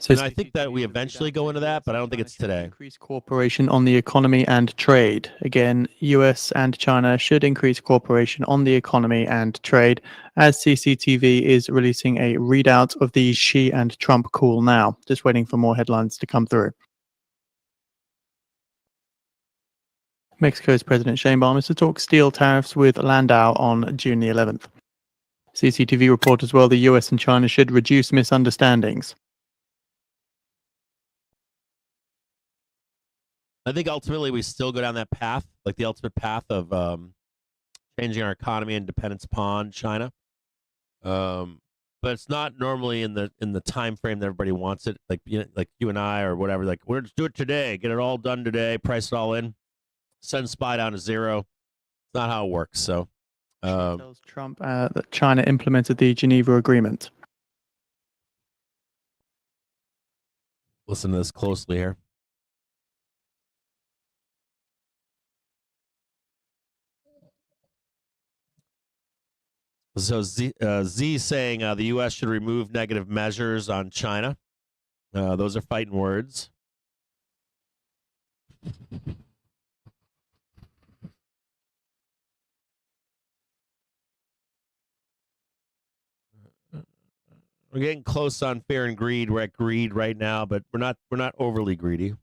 And I think that we eventually go into that, but I don't think it's today. Increase cooperation on the economy and trade. Again, US and China should increase cooperation on the economy and trade, as CCTV is releasing a readout of the Xi and Trump call now. Just waiting for more headlines to come through. Mexico's President Sheinbaum is to talk steel tariffs with Landau on June the 11th. CCTV report as well, the US and China should reduce misunderstandings. I think ultimately we still go down that path, like the ultimate path of changing our economy and dependence upon China. But it's not normally in the time frame that everybody wants it. Like you and I or whatever. Like we're just do it today, get it all done today, price it all in, send SPY down to zero. It's not how it works. So tells Trump that China implemented the Geneva Agreement. Listen to this closely here. So Z saying the U.S. should remove negative measures on China. Those are fighting words. We're getting close on fear and greed. We're at greed right now, but we're not overly greedy.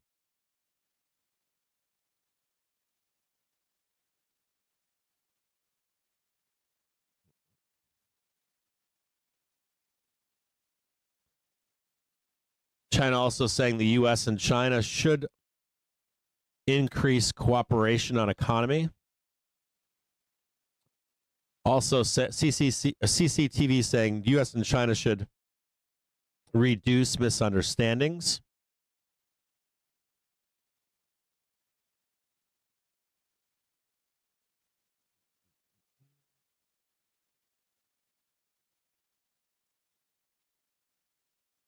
China also saying the U.S. and China should increase cooperation on economy. Also, CCTV saying U.S. and China should reduce misunderstandings.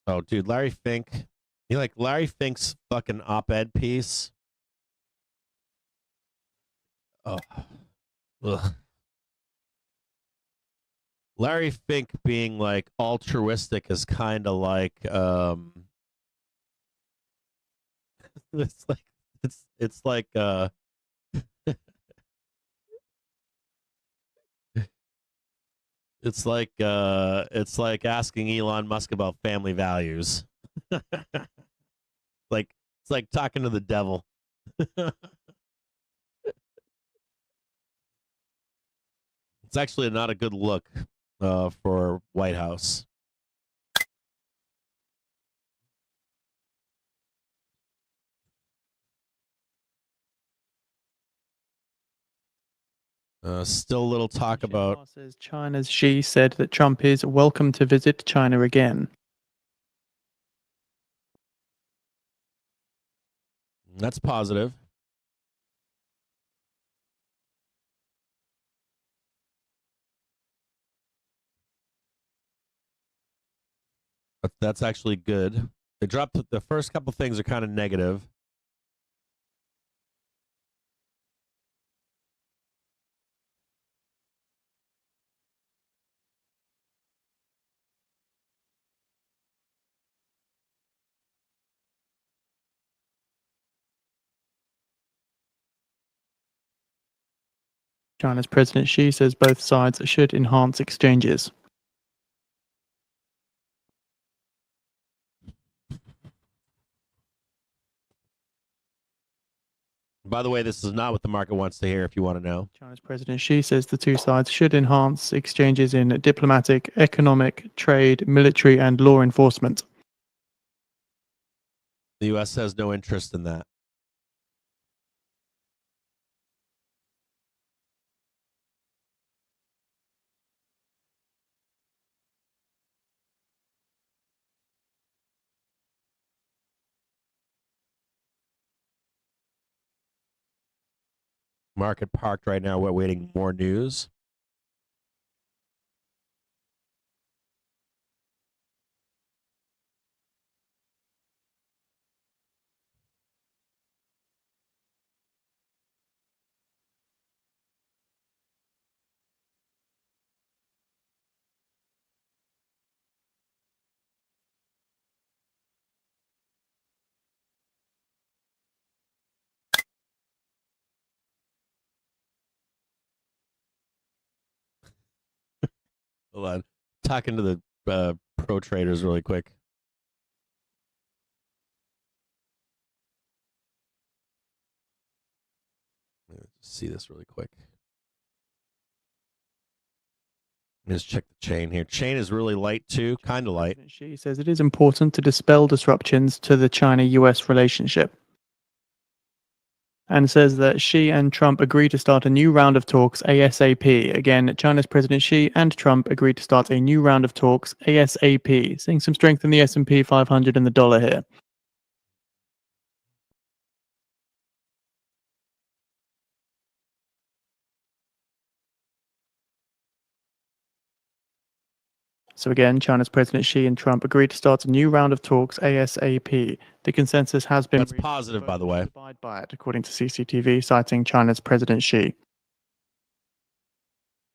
Oh, dude, Larry Fink. You like Larry Fink's fucking op-ed piece? Oh. Ugh. Larry Fink being like altruistic is kind of like it's like it's like it's like asking Elon Musk about family values. It's like talking to the devil. It's actually not a good look. for White House. Still a little talk about. Says China's Xi said that Trump is welcome to visit China again. That's positive. But that's actually good. They dropped the first couple things are kind of negative. China's President Xi says both sides should enhance exchanges. By the way, this is not what the market wants to hear if you want to know. China's President Xi says the two sides should enhance exchanges in diplomatic, economic, trade, military, and law enforcement. The U.S. has no interest in that. Market parked right now. We're waiting more news. Hold on. Talking to the pro traders really quick. Let's see this really quick. Let's check the chain here. Chain is really light too, kind of light. Xi says it is important to dispel disruptions to the China-US relationship, and says that Xi and Trump agree to start a new round of talks ASAP. Again, China's President Xi and Trump agreed to start a new round of talks ASAP, seeing some strength in the S&P 500 and the dollar here. So again, China's President Xi and Trump agreed to start a new round of talks ASAP. The consensus has been... That's positive, by the way. ...abide by it, according to CCTV, citing China's President Xi.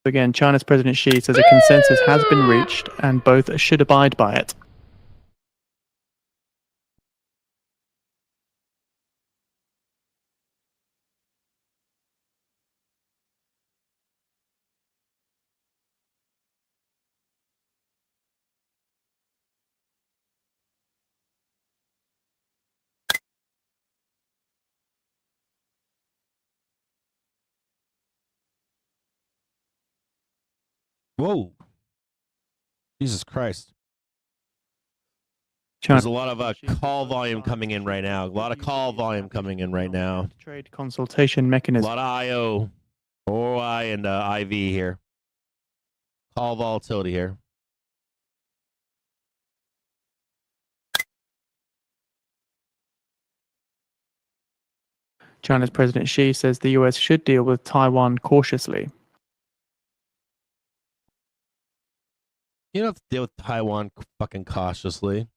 Again, China's President Xi says a consensus has been reached and both should abide by it. Whoa. Jesus Christ. China. There's a lot of call volume coming in right now. A lot of call volume coming in right now. Trade consultation mechanism. A lot of IO, OI, and IV here. Call volatility here. China's President Xi says the US should deal with Taiwan cautiously. You don't have to deal with Taiwan fucking cautiously.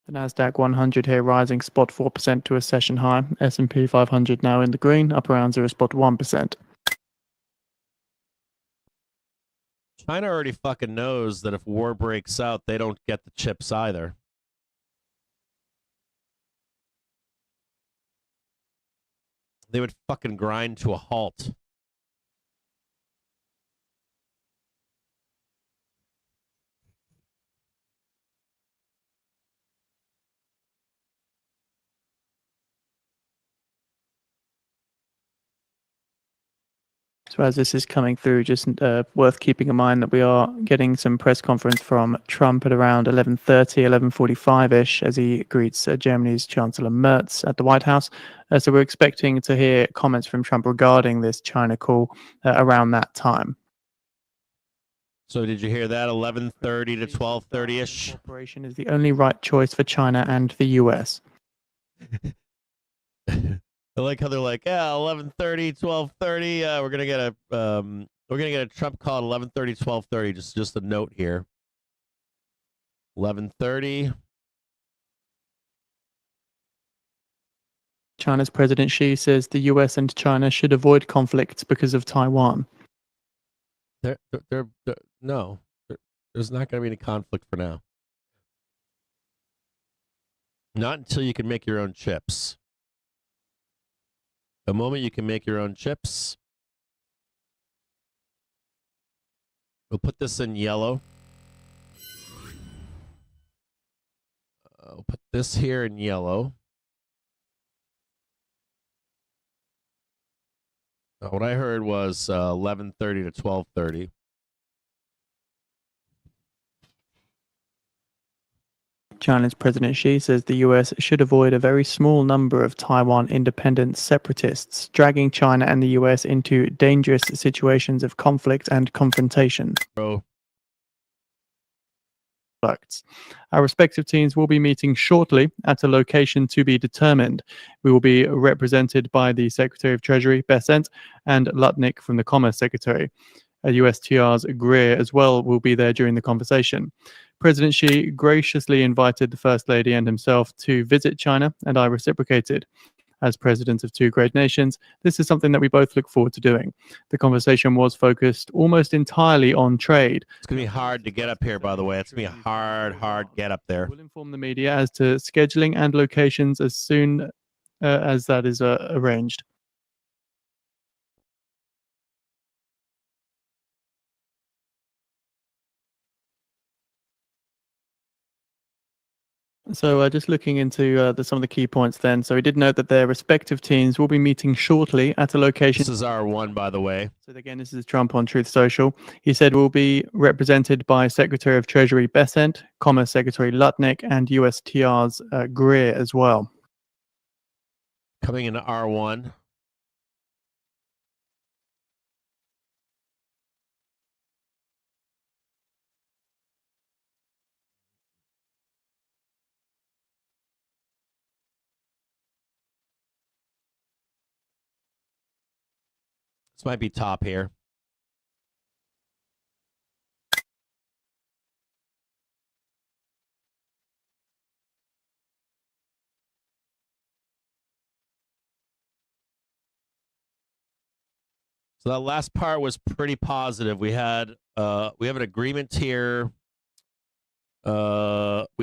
The Nasdaq 100 here rising spot 4% to a session high. S&P 500 now in the green, up around 0.1%. China already fucking knows that if war breaks out, they don't get the chips either. They would fucking grind to a halt. So as this is coming through, just worth keeping in mind that we are getting some press conference from Trump at around 11:30, 11:45-ish, as he greets Germany's Chancellor Merz at the White House. So we're expecting to hear comments from Trump regarding this China call around that time. So did you hear that? 11:30 to 12:30-ish? Cooperation is the only right choice for China and the US. I like how they're like, yeah, 11:30, 12:30. We're gonna get a Trump call at 11:30, 12:30. Just a note here. 11:30. China's President Xi says the US and China should avoid conflicts because of Taiwan. No, there's not going to be any conflict for now. Not until you can make your own chips. The moment you can make your own chips, we'll put this in yellow. We'll put this here in yellow. What I heard was 11:30 to 12:30. China's President Xi says the US should avoid a very small number of Taiwan independent separatists, dragging China and the US into dangerous situations of conflict and confrontation. Bro. Our respective teams will be meeting shortly at a location to be determined. We will be represented by the Secretary of Treasury, Bessent, and Lutnik from the Commerce Secretary. USTR's Greer as well will be there during the conversation. President Xi graciously invited the First Lady and himself to visit China, and I reciprocated. As presidents of two great nations, this is something that we both look forward to doing. The conversation was focused almost entirely on trade. It's going to be hard to get up here, by the way. It's going to be a hard get up there. We'll inform the media as to scheduling and locations as soon as that is arranged. So just looking into some of the key points then. So he did note that their respective teams will be meeting shortly at a location. This is R1, by the way. So again, this is Trump on Truth Social. He said we'll be represented by Secretary of Treasury Bessent, Commerce Secretary Lutnik, and USTR's Greer as well. Coming into R1. This might be top here. So that last part was pretty positive. We have an agreement here. We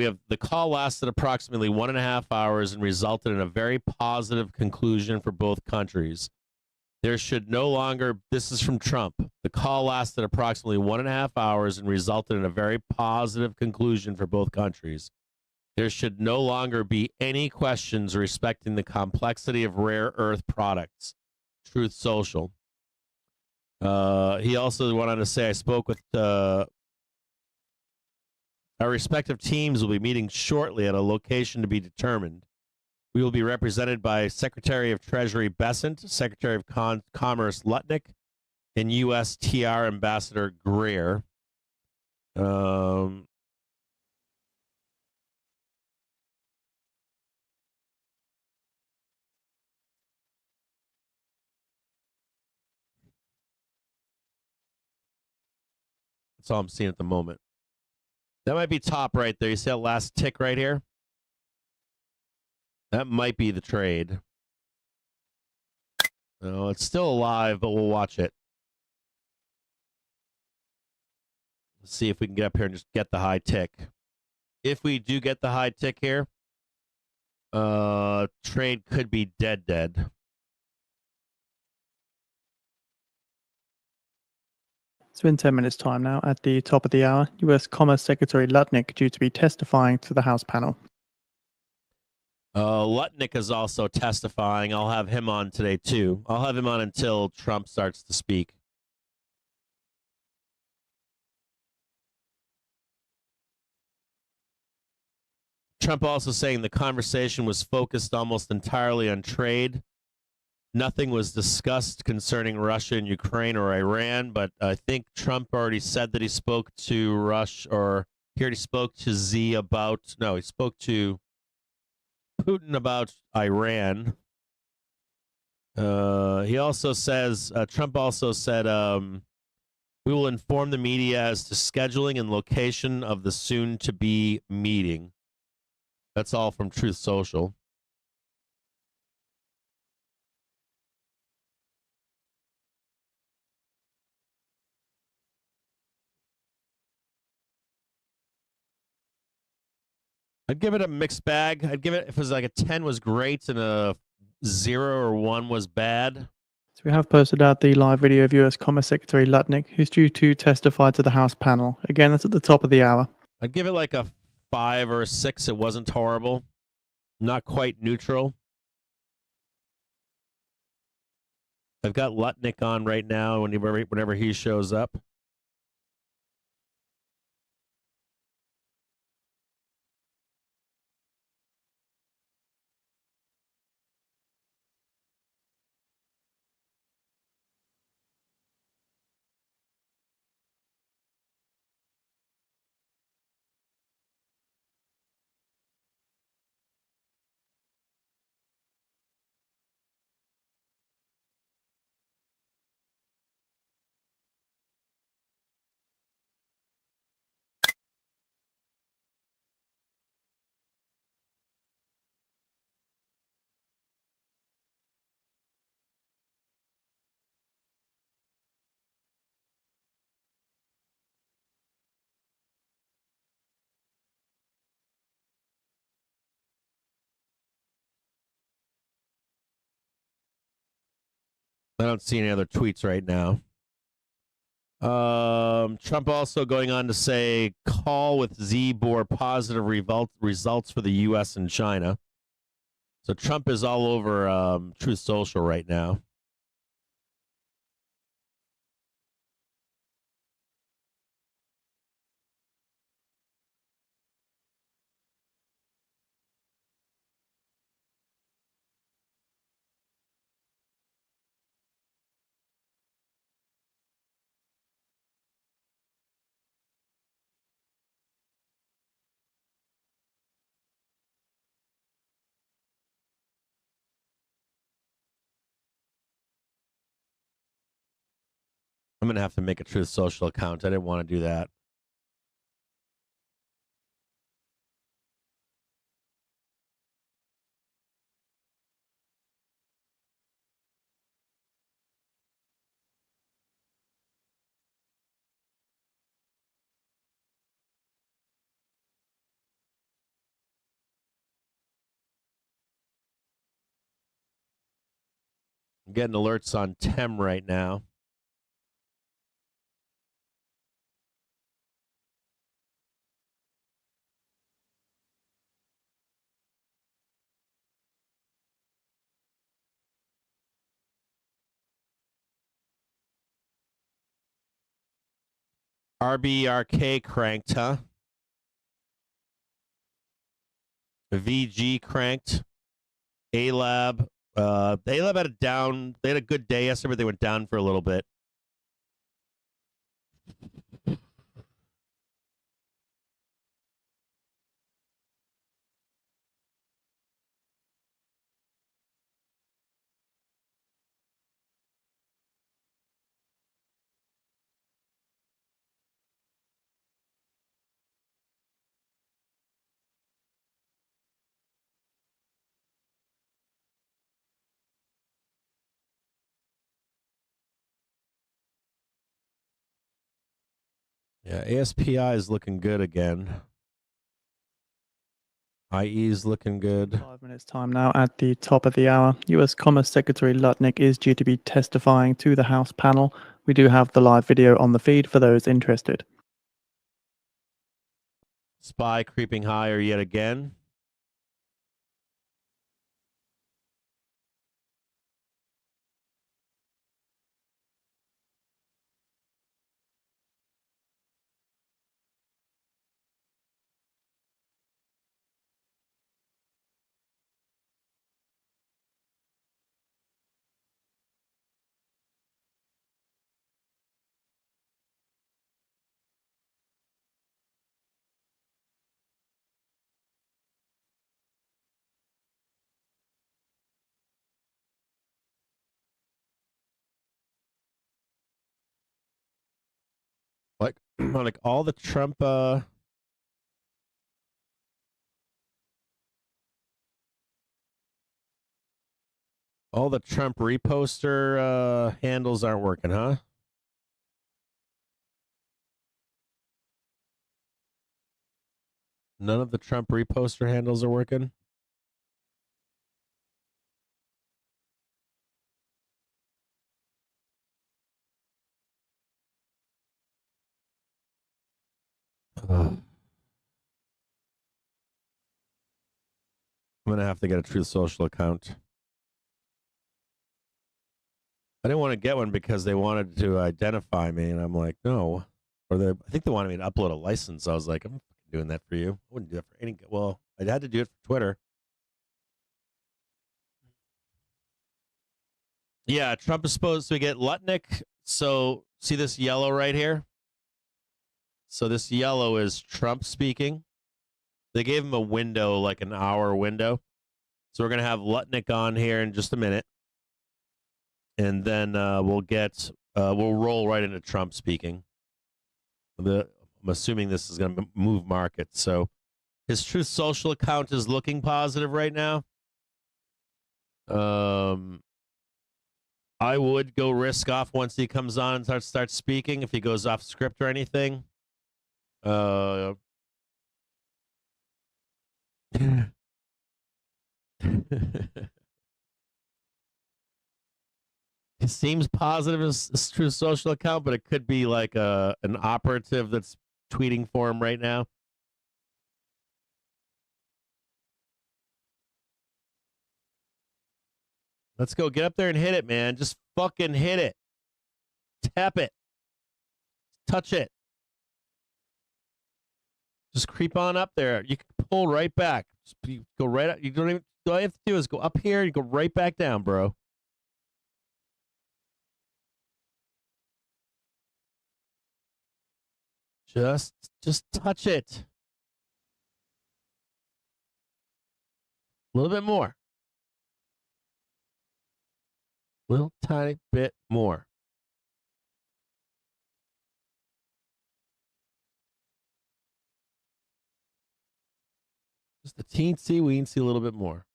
have the call lasted approximately 1.5 hours and resulted in a very positive conclusion for both countries. There should no longer, this is from Trump, the call lasted approximately 1.5 hours and resulted in a very positive conclusion for both countries. There should no longer be any questions respecting the complexity of rare earth products. Truth Social. He also went on to say, I spoke with our respective teams will be meeting shortly at a location to be determined. We will be represented by Secretary of Treasury Bessent, Secretary of Commerce Lutnik, and USTR Ambassador Greer. That's all I'm seeing at the moment. That might be top right there. You see that last tick right here? That might be the trade. No, it's still alive, but we'll watch it. Let's see if we can get up here and just get the high tick. If we do get the high tick here, trade could be dead. It's been 10 minutes time now. At the top of the hour, U.S. Commerce Secretary Lutnik due to be testifying to the House panel. Lutnik is also testifying. I'll have him on today, too. I'll have him on until Trump starts to speak. Trump also saying the conversation was focused almost entirely on trade. Nothing was discussed concerning Russia and Ukraine or Iran, but I think Trump already said that he spoke to Russia, or he already spoke to Z about, no, he spoke to Putin about Iran. He also says, Trump also said, we will inform the media as to scheduling and location of the soon-to-be meeting. That's all from Truth Social. I'd give it a mixed bag. I'd give it, if it was like a 10 was great and a 0 or 1 was bad. So we have posted out the live video of US Commerce Secretary Lutnik, who's due to testify to the House panel. Again, that's at the top of the hour. I'd give it like a 5 or a 6. It wasn't horrible. Not quite neutral. I've got Lutnik on right now whenever he shows up. I don't see any other tweets right now. Trump also going on to say call with Z bore positive results for the U.S. and China. So Trump is all over Truth Social right now. I'm going to have to make a Truth Social account. I didn't want to do that. I'm getting alerts on Tem right now. RBRK cranked, huh? VG cranked. A-Lab. A-Lab had a down. They had a good day yesterday, but they went down for a little bit. Yeah, ASPI is looking good again. IE is looking good. 5 minutes time now at the top of the hour. US Commerce Secretary Lutnik is due to be testifying to the House panel. We do have the live video on the feed for those interested. SPY creeping higher yet again. like all the Trump reposter handles aren't working, huh? None of the Trump reposter handles are working. I'm gonna have to get a Truth Social account. I didn't want to get one because they wanted to identify me, and I'm like, no. Or I think they wanted me to upload a license. I was like, I'm not doing that for you. I wouldn't do that for any. Well, I had to do it for Twitter. Yeah, Trump is supposed to get Lutnik. So see this yellow right here? So this yellow is Trump speaking. They gave him a window, like an hour window. So we're going to have Lutnik on here in just a minute. And then we'll roll right into Trump speaking. I'm assuming this is going to move markets. So his Truth Social account is looking positive right now. I would go risk off once he comes on and starts speaking if he goes off script or anything. It seems positive as Truth Social account, but it could be like an operative that's tweeting for him right now. Let's go. Get up there and hit it, man. Just fucking hit it. Tap it. Touch it. Just creep on up there. You can pull right back. You go right up. You don't even. All you have to do is go up here and go right back down, bro. Just touch it. A little bit more. Little tiny bit more. Just a teensy weensy little bit more.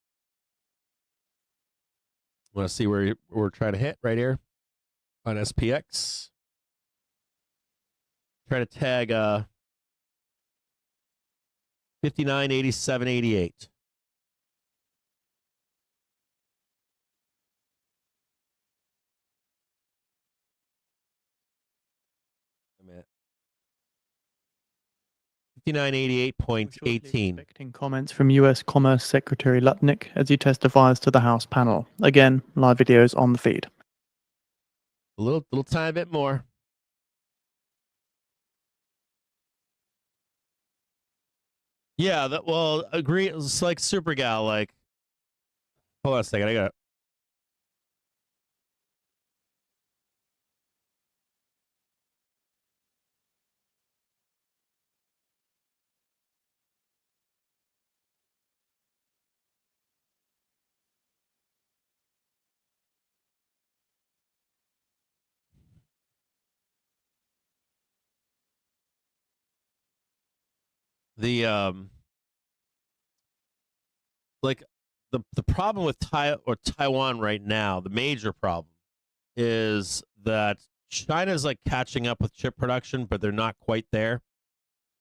Want to see where we're trying to hit right here on SPX. Try to tag 59.87.88. A minute. 59.88.18. Expecting comments from U.S. Commerce Secretary Lutnik as he testifies to the House panel. Again, live videos on the feed. A little tiny bit more. Yeah, agree. It's like Super Gal. Like, hold on a second. I got the like the problem with Taiwan right now. The major problem is that China's like catching up with chip production, but they're not quite there.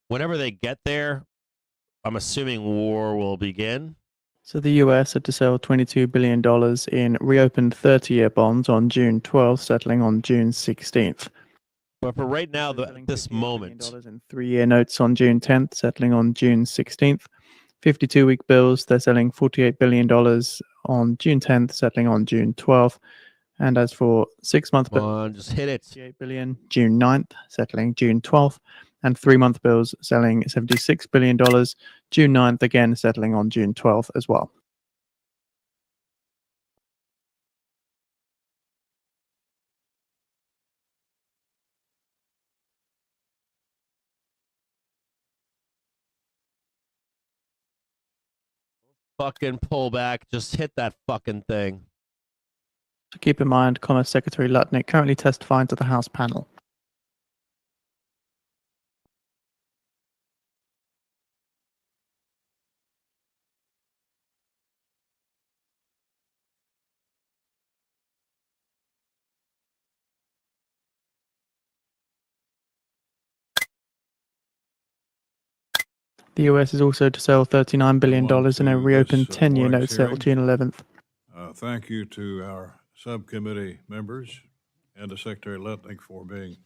Whenever they get there, I'm assuming war will begin. So the US had to sell $22 billion in reopened 30-year bonds on June 12th, settling on June 16th. But for right now, at this moment, in 3-year notes on June 10th, settling on June 16th. 52-week bills, they're selling $48 billion on June 10th, settling on June 12th. And as for 6-month bills, just hit it. $58 billion, June 9th, settling June 12th. And 3-month bills selling $76 billion, June 9th, again settling on June 12th as well. Fucking pull back. Just hit that fucking thing. So keep in mind, Commerce Secretary Lutnik currently testifying to the House panel. The US is also to sell $39 billion in a reopened 10-year note sale June 11th. Thank you to our subcommittee members and to Secretary Lutnik for being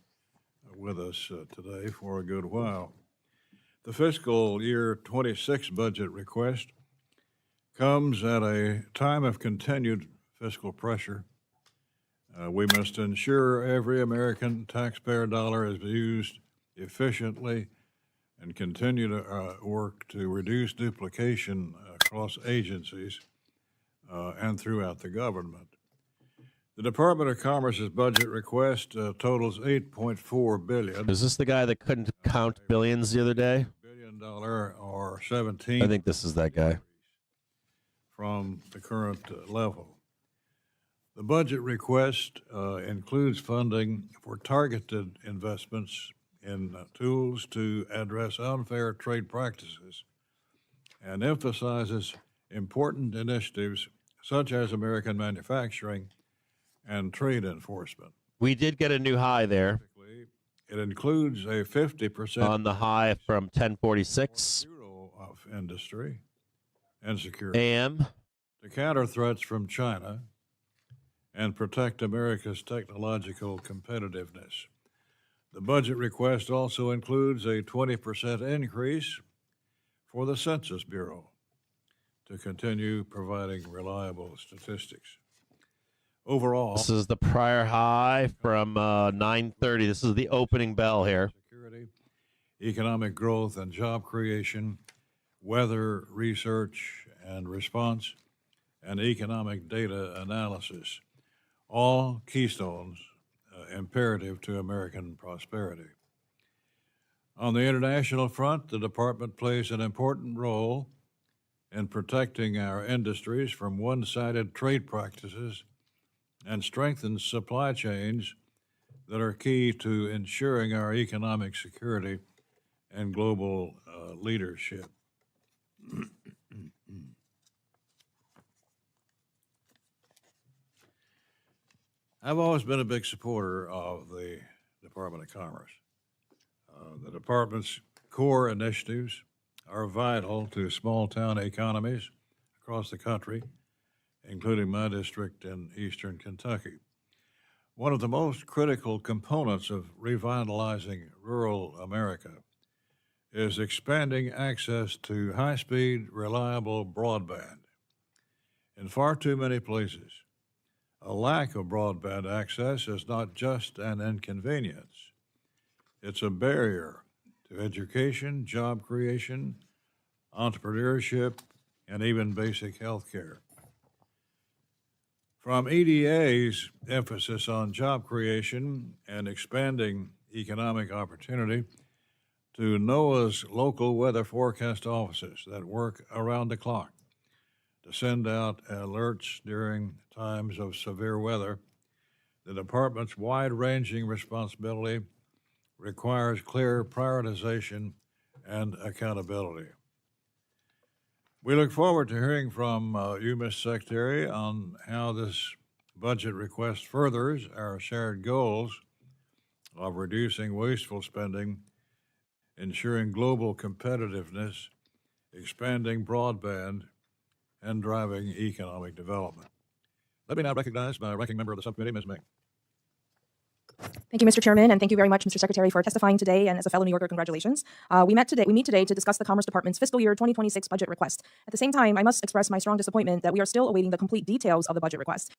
with us today for a good while. The fiscal year 26 budget request comes at a time of continued fiscal pressure. We must ensure every American taxpayer dollar is used efficiently and continue to work to reduce duplication across agencies and throughout the government. The Department of Commerce's budget request totals $8.4 billion. Is this the guy that couldn't count billions the other day? $1 billion or 17. I think this is that guy. From the current level. The budget request includes funding for targeted investments in tools to address unfair trade practices and emphasizes important initiatives such as American manufacturing and trade enforcement. We did get a new high there. It includes a 50% on the high from 1046 of industry and security AM to counter threats from China and protect America's technological competitiveness. The budget request also includes a 20% increase for the Census Bureau to continue providing reliable statistics. Overall, this is the prior high from 9:30. This is the opening bell here. Security, economic growth and job creation, weather research and response, and economic data analysis, all keystones imperative to American prosperity. On the international front, the department plays an important role in protecting our industries from one-sided trade practices and strengthens supply chains that are key to ensuring our economic security and global leadership. I've always been a big supporter of the Department of Commerce. The department's core initiatives are vital to small-town economies across the country, including my district in eastern Kentucky. One of the most critical components of revitalizing rural America is expanding access to high-speed, reliable broadband. In far too many places, a lack of broadband access is not just an inconvenience. It's a barrier to education, job creation, entrepreneurship, and even basic health care. From EDA's emphasis on job creation and expanding economic opportunity to NOAA's local weather forecast offices that work around the clock to send out alerts during times of severe weather, the department's wide-ranging responsibility requires clear prioritization and accountability. We look forward to hearing from you, Ms. Secretary, on how this budget request furthers our shared goals of reducing wasteful spending, ensuring global competitiveness, expanding broadband, and driving economic development. Let me now recognize my ranking member of the subcommittee, Ms. Ming. Thank you, Mr. Chairman, and thank you very much, Mr. Secretary, for testifying today. And as a fellow New Yorker, congratulations. We meet today to discuss the Commerce Department's fiscal year 2026 budget request. At the same time, I must express my strong disappointment that we are still awaiting the complete details of the budget request.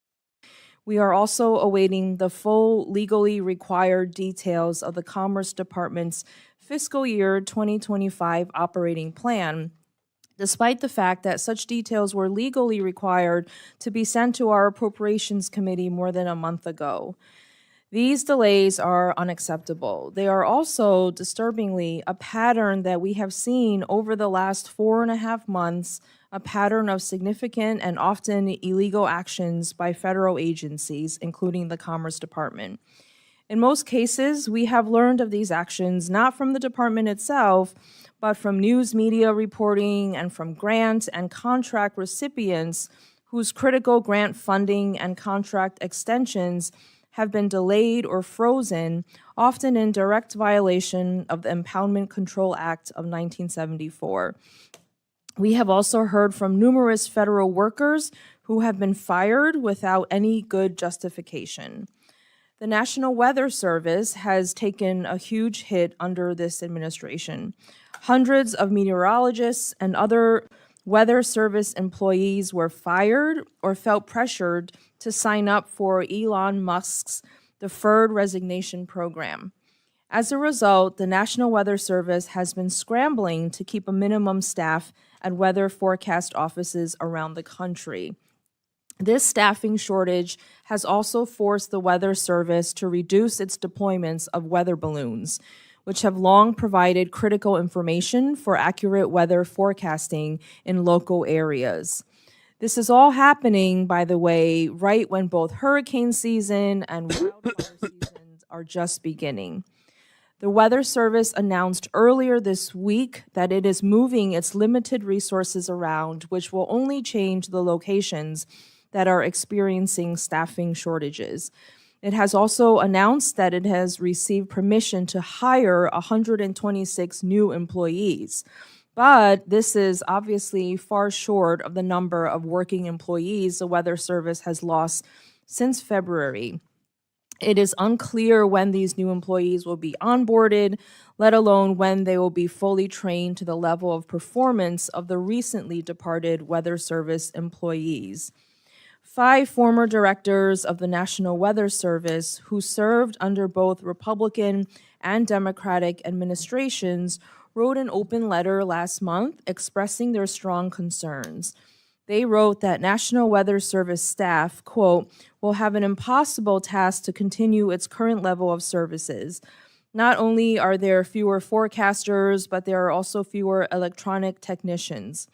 We are also awaiting the full legally required details of the Commerce Department's fiscal year 2025 operating plan, despite the fact that such details were legally required to be sent to our Appropriations Committee more than a month ago. These delays are unacceptable. They are also disturbingly a pattern that we have seen over the last 4.5 months, a pattern of significant and often illegal actions by federal agencies, including the Commerce Department. In most cases, we have learned of these actions not from the department itself, but from news media reporting and from grant and contract recipients whose critical grant funding and contract extensions have been delayed or frozen, often in direct violation of the Impoundment Control Act of 1974. We have also heard from numerous federal workers who have been fired without any good justification. The National Weather Service has taken a huge hit under this administration. Hundreds of meteorologists and other Weather Service employees were fired or felt pressured to sign up for Elon Musk's deferred resignation program. As a result, the National Weather Service has been scrambling to keep a minimum staff at weather forecast offices around the country. This staffing shortage has also forced the Weather Service to reduce its deployments of weather balloons, which have long provided critical information for accurate weather forecasting in local areas. This is all happening, by the way, right when both hurricane season and wildfire seasons are just beginning. The Weather Service announced earlier this week that it is moving its limited resources around, which will only change the locations that are experiencing staffing shortages. It has also announced that it has received permission to hire 126 new employees. But this is obviously far short of the number of working employees the Weather Service has lost since February. It is unclear when these new employees will be onboarded, let alone when they will be fully trained to the level of performance of the recently departed Weather Service employees. 5 former directors of the National Weather Service who served under both Republican and Democratic administrations wrote an open letter last month expressing their strong concerns. They wrote that National Weather Service staff, quote, will have an impossible task to continue its current level of services. Not only are there fewer forecasters, but there are also fewer electronic technicians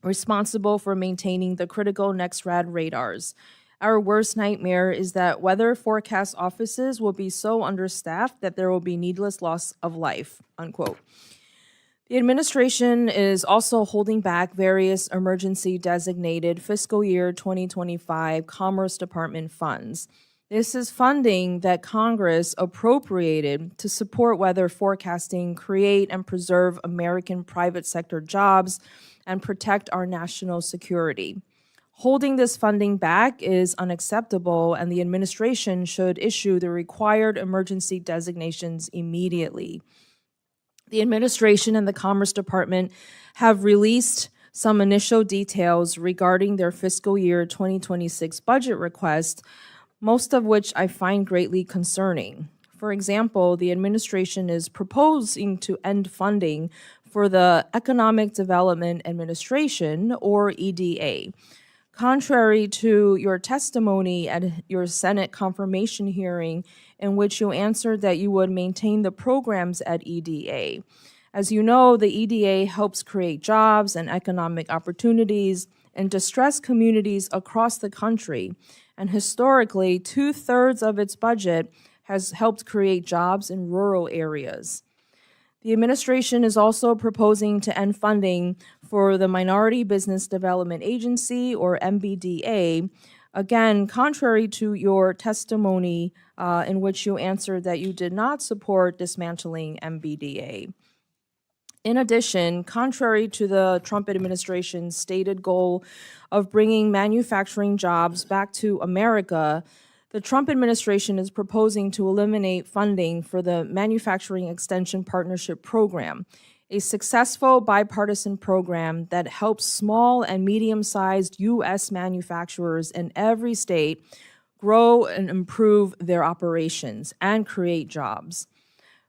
responsible for maintaining the critical NEXRAD radars. Our worst nightmare is that weather forecast offices will be so understaffed that there will be needless loss of life, unquote. The administration is also holding back various emergency designated fiscal year 2025 Commerce Department funds. This is funding that Congress appropriated to support weather forecasting, create and preserve American private sector jobs, and protect our national security. Holding this funding back is unacceptable, and the administration should issue the required emergency designations immediately. The administration and the Commerce Department have released some initial details regarding their fiscal year 2026 budget request, most of which I find greatly concerning. For example, the administration is proposing to end funding for the Economic Development Administration, or EDA. Contrary to your testimony at your Senate confirmation hearing, in which you answered that you would maintain the programs at EDA. As you know, the EDA helps create jobs and economic opportunities in distressed communities across the country, and historically, 2/3 of its budget has helped create jobs in rural areas. The administration is also proposing to end funding for the Minority Business Development Agency, or MBDA, again, contrary to your testimony in which you answered that you did not support dismantling MBDA. In addition, contrary to the Trump administration's stated goal of bringing manufacturing jobs back to America, the Trump administration is proposing to eliminate funding for the Manufacturing Extension Partnership Program, a successful bipartisan program that helps small and medium-sized U.S. manufacturers in every state grow and improve their operations and create jobs.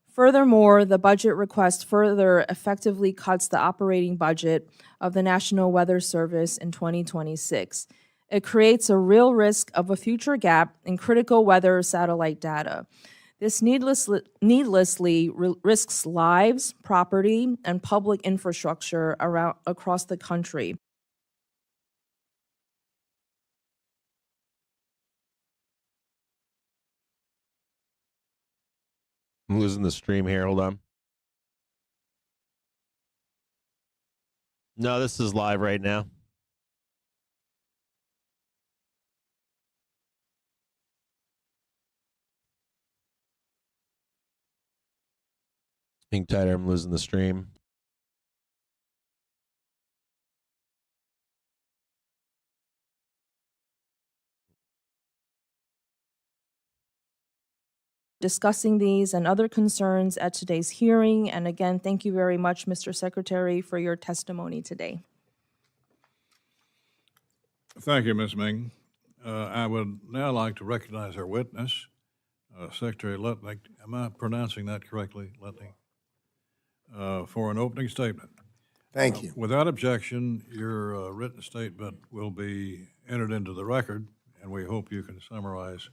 Furthermore, the budget request further effectively cuts the operating budget of the National Weather Service in 2026. It creates a real risk of a future gap in critical weather satellite data. This needlessly risks lives, property, and public infrastructure across the country. I'm losing the stream here. Hold on. No, this is live right now. Hang tighter, I'm losing the stream. Discussing these and other concerns at today's hearing. And again, thank you very much, Mr. Secretary, for your testimony today. Thank you, Ms. Ming. I would now like to recognize our witness, Secretary Lutnik. Am I pronouncing that correctly, Lutnik? For an opening statement. Thank you. Without objection, your written statement will be entered into the record, and we hope you can summarize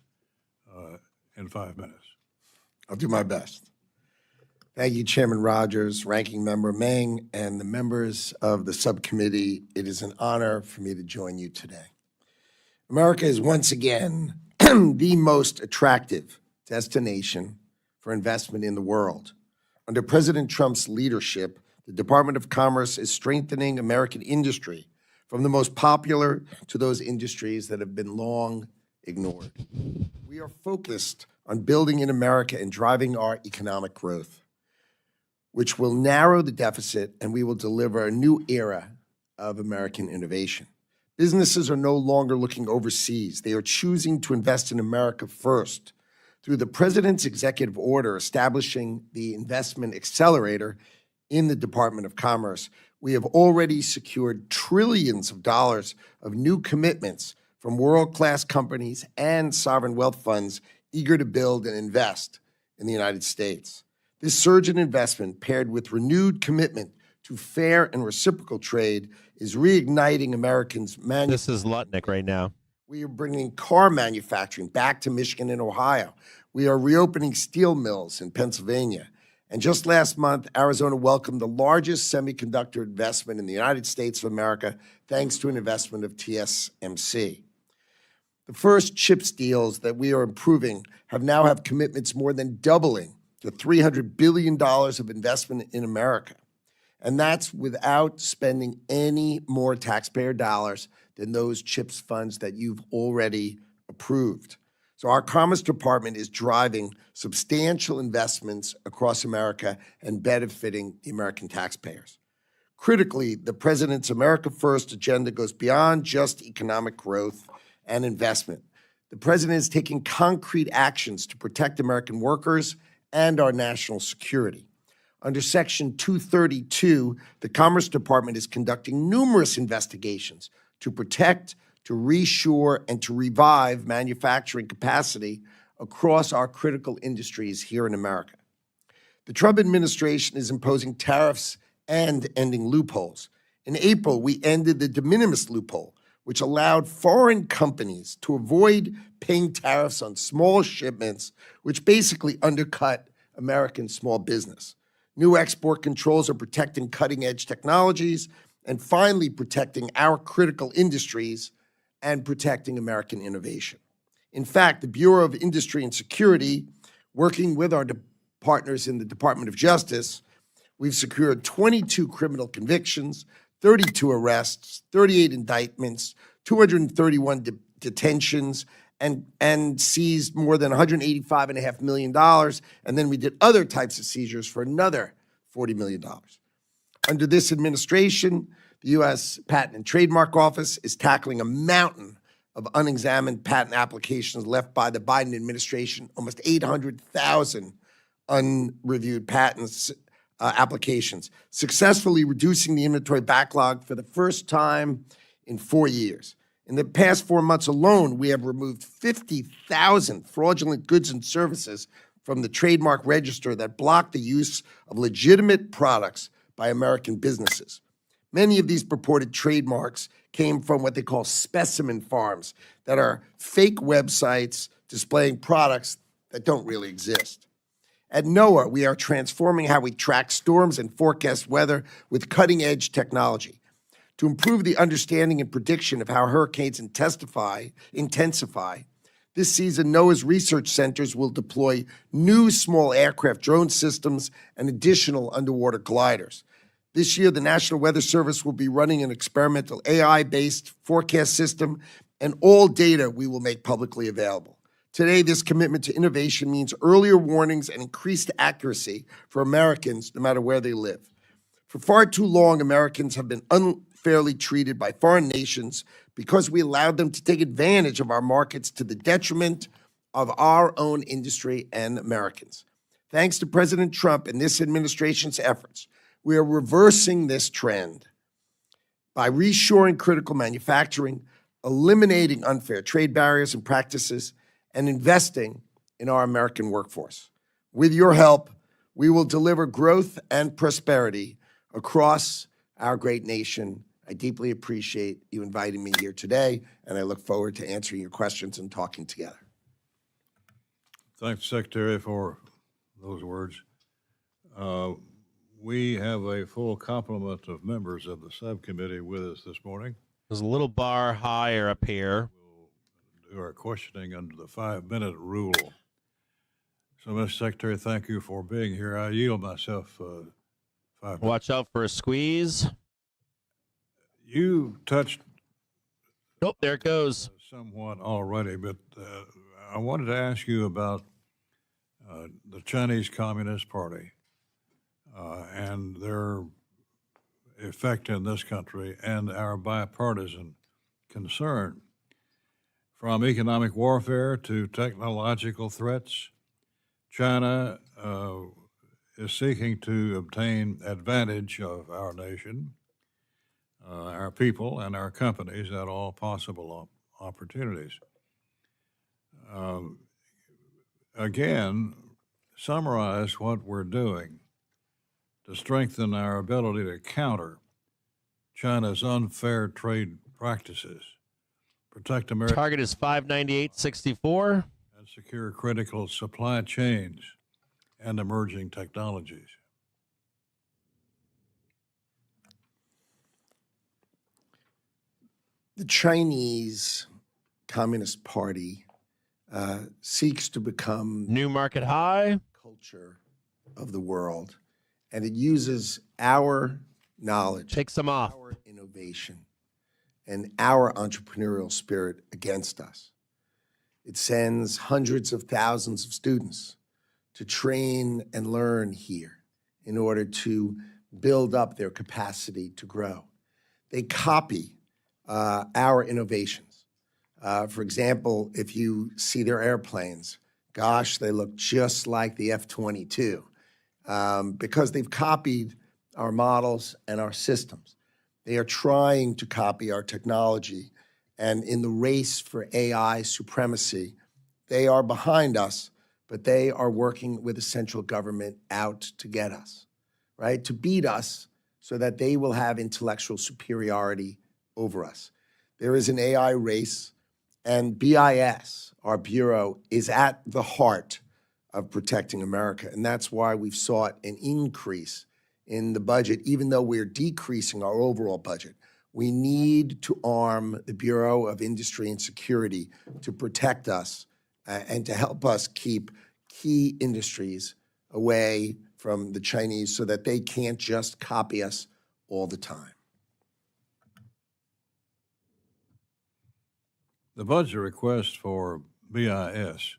in 5 minutes. I'll do my best. Thank you, Chairman Rogers, Ranking Member Meng, and the members of the subcommittee. It is an honor for me to join you today. America is once again the most attractive destination for investment in the world. Under President Trump's leadership, the Department of Commerce is strengthening American industry, from the most popular to those industries that have been long ignored. We are focused on building in America and driving our economic growth, which will narrow the deficit, and we will deliver a new era of American innovation. Businesses are no longer looking overseas. They are choosing to invest in America first. Through the President's executive order establishing the Investment Accelerator in the Department of Commerce, we have already secured trillions of dollars of new commitments from world-class companies and sovereign wealth funds eager to build and invest in the United States. This surge in investment, paired with renewed commitment to fair and reciprocal trade, is reigniting Americans' This is Lutnik right now. We are bringing car manufacturing back to Michigan and Ohio. We are reopening steel mills in Pennsylvania. And just last month, Arizona welcomed the largest semiconductor investment in the United States of America, thanks to an investment of TSMC. The first CHIPS deals that we are improving now have commitments more than doubling to $300 billion of investment in America. And that's without spending any more taxpayer dollars than those CHIPS funds that you've already approved. So our Commerce Department is driving substantial investments across America and benefiting the American taxpayers. Critically, the President's America First agenda goes beyond just economic growth and investment. The President is taking concrete actions to protect American workers and our national security. Under Section 232, the Commerce Department is conducting numerous investigations to protect, to reshore, and to revive manufacturing capacity across our critical industries here in America. The Trump administration is imposing tariffs and ending loopholes. In April, we ended the de minimis loophole, which allowed foreign companies to avoid paying tariffs on small shipments, which basically undercut American small business. New export controls are protecting cutting-edge technologies and finally protecting our critical industries and protecting American innovation. In fact, the Bureau of Industry and Security, working with our partners in the Department of Justice, we've secured 22 criminal convictions, 32 arrests, 38 indictments, 231 detentions, and seized more than $185.5 million. And then we did other types of seizures for another $40 million. Under this administration, the U.S. Patent and Trademark Office is tackling a mountain of unexamined patent applications left by the Biden administration, almost 800,000 unreviewed patents applications, successfully reducing the inventory backlog for the first time in 4 years. In the past 4 months alone, we have removed 50,000 fraudulent goods and services from the trademark register that block the use of legitimate products by American businesses. Many of these purported trademarks came from what they call specimen farms, that are fake websites displaying products that don't really exist. At NOAA, we are transforming how we track storms and forecast weather with cutting-edge technology. To improve the understanding and prediction of how hurricanes intensify, this season NOAA's research centers will deploy new small aircraft drone systems and additional underwater gliders. This year, the National Weather Service will be running an experimental AI-based forecast system, and all data we will make publicly available. Today, this commitment to innovation means earlier warnings and increased accuracy for Americans, no matter where they live. For far too long, Americans have been unfairly treated by foreign nations because we allowed them to take advantage of our markets to the detriment of our own industry and Americans. Thanks to President Trump and this administration's efforts, we are reversing this trend by reshoring critical manufacturing, eliminating unfair trade barriers and practices, and investing in our American workforce. With your help, we will deliver growth and prosperity across our great nation. I deeply appreciate you inviting me here today, and I look forward to answering your questions and talking together. Thanks, Secretary, for those words. We have a full complement of members of the subcommittee with us this morning. There's a little bar higher up here. We'll do our questioning under the 5-minute rule. So, Mr. Secretary, thank you for being here. I yield myself 5 minutes. Watch out for a squeeze. You touched Nope, there it goes. somewhat already, but I wanted to ask you about the Chinese Communist Party and their effect in this country and our bipartisan concern. From economic warfare to technological threats, China is seeking to obtain advantage of our nation, our people, and our companies at all possible opportunities. Again, summarize what we're doing to strengthen our ability to counter China's unfair trade practices, protect America, Target is 598.64. and secure critical supply chains and emerging technologies. The Chinese Communist Party seeks to become New market high. culture of the world, and it uses our knowledge, Take some off. our innovation, and our entrepreneurial spirit against us. It sends hundreds of thousands of students to train and learn here in order to build up their capacity to grow. They copy our innovations. For example, if you see their airplanes, gosh, they look just like the F-22 because they've copied our models and our systems. They are trying to copy our technology, and in the race for AI supremacy, they are behind us, but they are working with the central government out to get us, right? To beat us so that they will have intellectual superiority over us. There is an AI race, and BIS, our bureau, is at the heart of protecting America, and that's why we've sought an increase in the budget, even though we're decreasing our overall budget. We need to arm the Bureau of Industry and Security to protect us and to help us keep key industries away from the Chinese so that they can't just copy us all the time. The budget request for BIS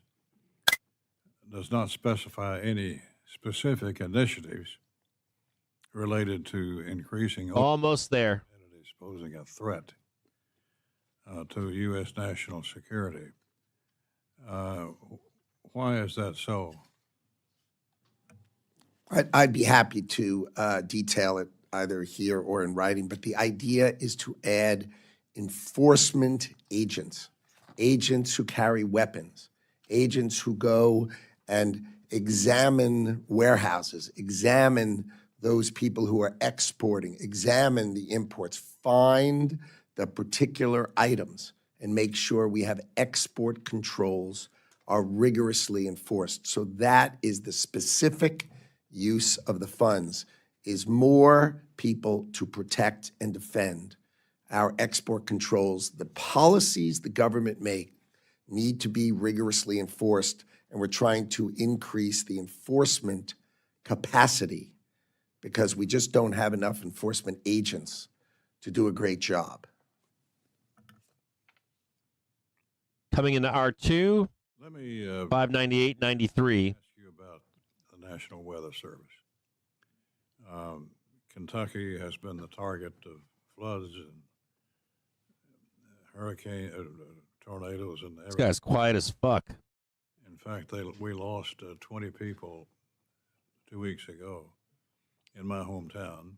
does not specify any specific initiatives related to increasing Almost there. entities posing a threat to U.S. national security. Why is that so? I'd be happy to detail it either here or in writing, but the idea is to add enforcement agents, agents who carry weapons, agents who go and examine warehouses, examine those people who are exporting, examine the imports, find the particular items, and make sure we have export controls are rigorously enforced. So that is the specific use of the funds, is more people to protect and defend our export controls. The policies the government make need to be rigorously enforced, and we're trying to increase the enforcement capacity because we just don't have enough enforcement agents to do a great job. Coming into R2. Let me 598.93. ask you about the National Weather Service. Kentucky has been the target of floods and hurricane, tornadoes, and This everything. guy's quiet as fuck. In fact, we lost 20 people 2 weeks ago in my hometown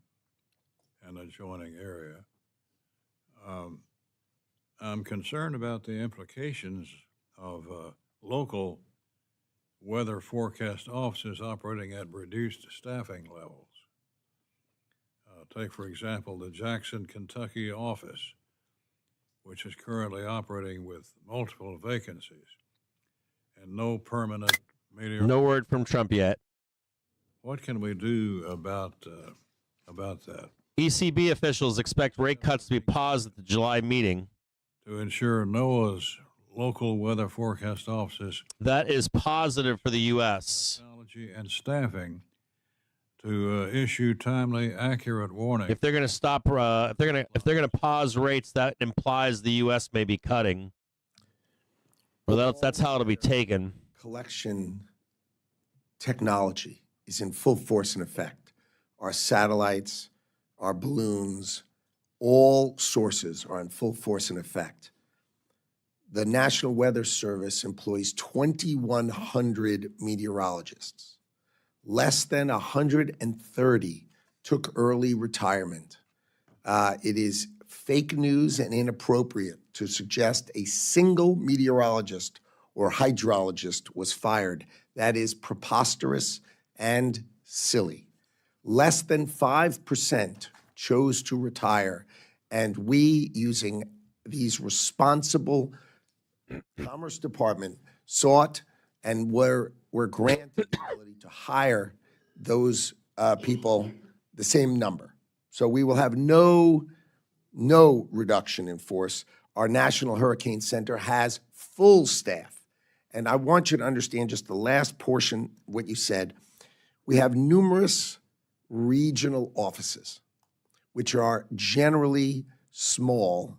and adjoining area. I'm concerned about the implications of local weather forecast offices operating at reduced staffing levels. Take, for example, the Jackson, Kentucky office, which is currently operating with multiple vacancies and no permanent meteorologist. No word from Trump yet. What can we do about that ECB officials expect rate cuts to be paused at the July meeting. to ensure NOAA's local weather forecast offices That is positive for the U.S. technology and staffing to issue timely, accurate warning? If they're going to stop, if they're going to pause rates, that implies the U.S. may be cutting. Well, that's how it'll be taken. Collection technology is in full force and effect. Our satellites, our balloons, all sources are in full force and effect. The National Weather Service employs 2,100 meteorologists. Less than 130 took early retirement. It is fake news and inappropriate to suggest a single meteorologist or hydrologist was fired. That is preposterous and silly. Less than 5% chose to retire, and we, using these responsible Commerce Department, sought and were granted the ability to hire those people the same number. So we will have no reduction in force. Our National Hurricane Center has full staff. And I want you to understand just the last portion, what you said. We have numerous regional offices, which are generally small,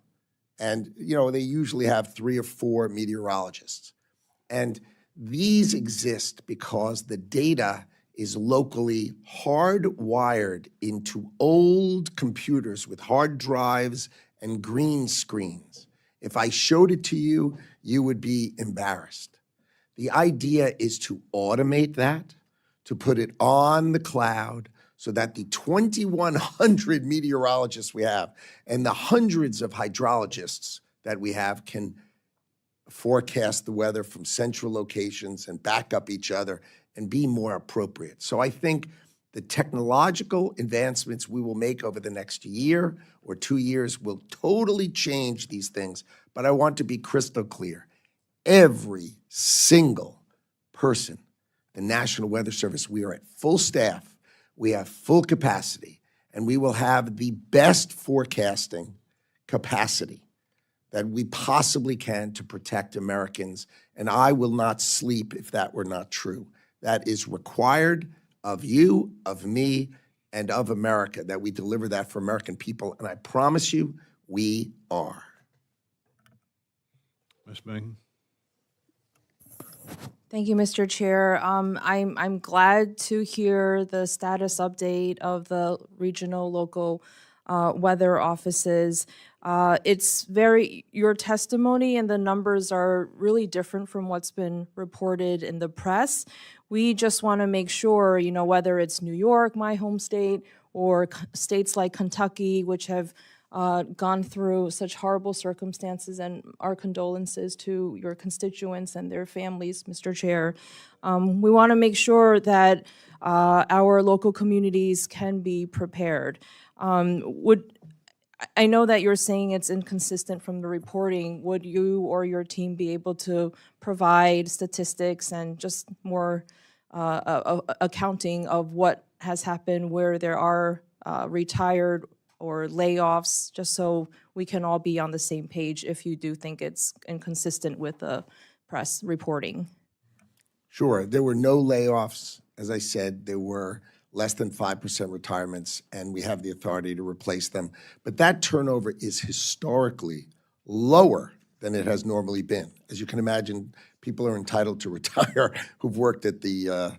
and they usually have 3 or 4 meteorologists. And these exist because the data is locally hardwired into old computers with hard drives and green screens. If I showed it to you, you would be embarrassed. The idea is to automate that, to put it on the cloud, so that the 2,100 meteorologists we have and the hundreds of hydrologists that we have can forecast the weather from central locations and back up each other and be more appropriate. So I think the technological advancements we will make over the next year or 2 years will totally change these things. But I want to be crystal clear. Every single person, the National Weather Service, we are at full staff. We have full capacity, and we will have the best forecasting capacity that we possibly can to protect Americans, and I will not sleep if that were not true. That is required of you, of me, and of America, that we deliver that for American people, and I promise you, we are. Ms. Bing? Thank you, Mr. Chair. I'm glad to hear the status update of the regional local weather offices. Your testimony and the numbers are really different from what's been reported in the press. We just want to make sure, whether it's New York, my home state, or states like Kentucky, which have gone through such horrible circumstances, and our condolences to your constituents and their families, Mr. Chair. We want to make sure that our local communities can be prepared. I know that you're saying it's inconsistent from the reporting. Would you or your team be able to provide statistics and just more accounting of what has happened, where there are retired or layoffs, just so we can all be on the same page if you do think it's inconsistent with the press reporting? Sure. There were no layoffs. As I said, there were less than 5% retirements, and we have the authority to replace them. But that turnover is historically lower than it has normally been. As you can imagine, people are entitled to retire who've worked at the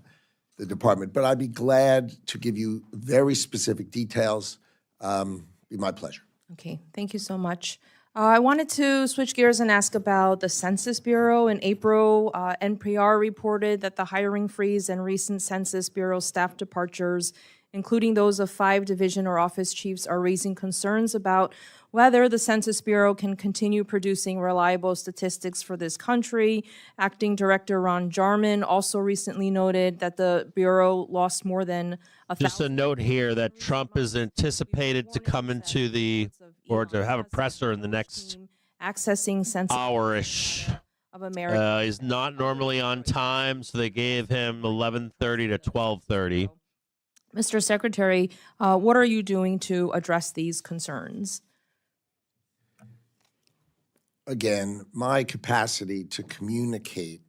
department. But I'd be glad to give you very specific details. Be my pleasure. Okay, thank you so much. I wanted to switch gears and ask about the Census Bureau. In April, NPR reported that the hiring freeze and recent Census Bureau staff departures, including those of 5 division or office chiefs, are raising concerns about whether the Census Bureau can continue producing reliable statistics for this country. Acting Director Ron Jarman also recently noted that the Bureau lost more than Just a note here that Trump is anticipated to come into or to have a presser in the next accessing census hour-ish. of America. He's not normally on time, so they gave him 11:30 to 12:30. Mr. Secretary, what are you doing to address these concerns? Again, my capacity to communicate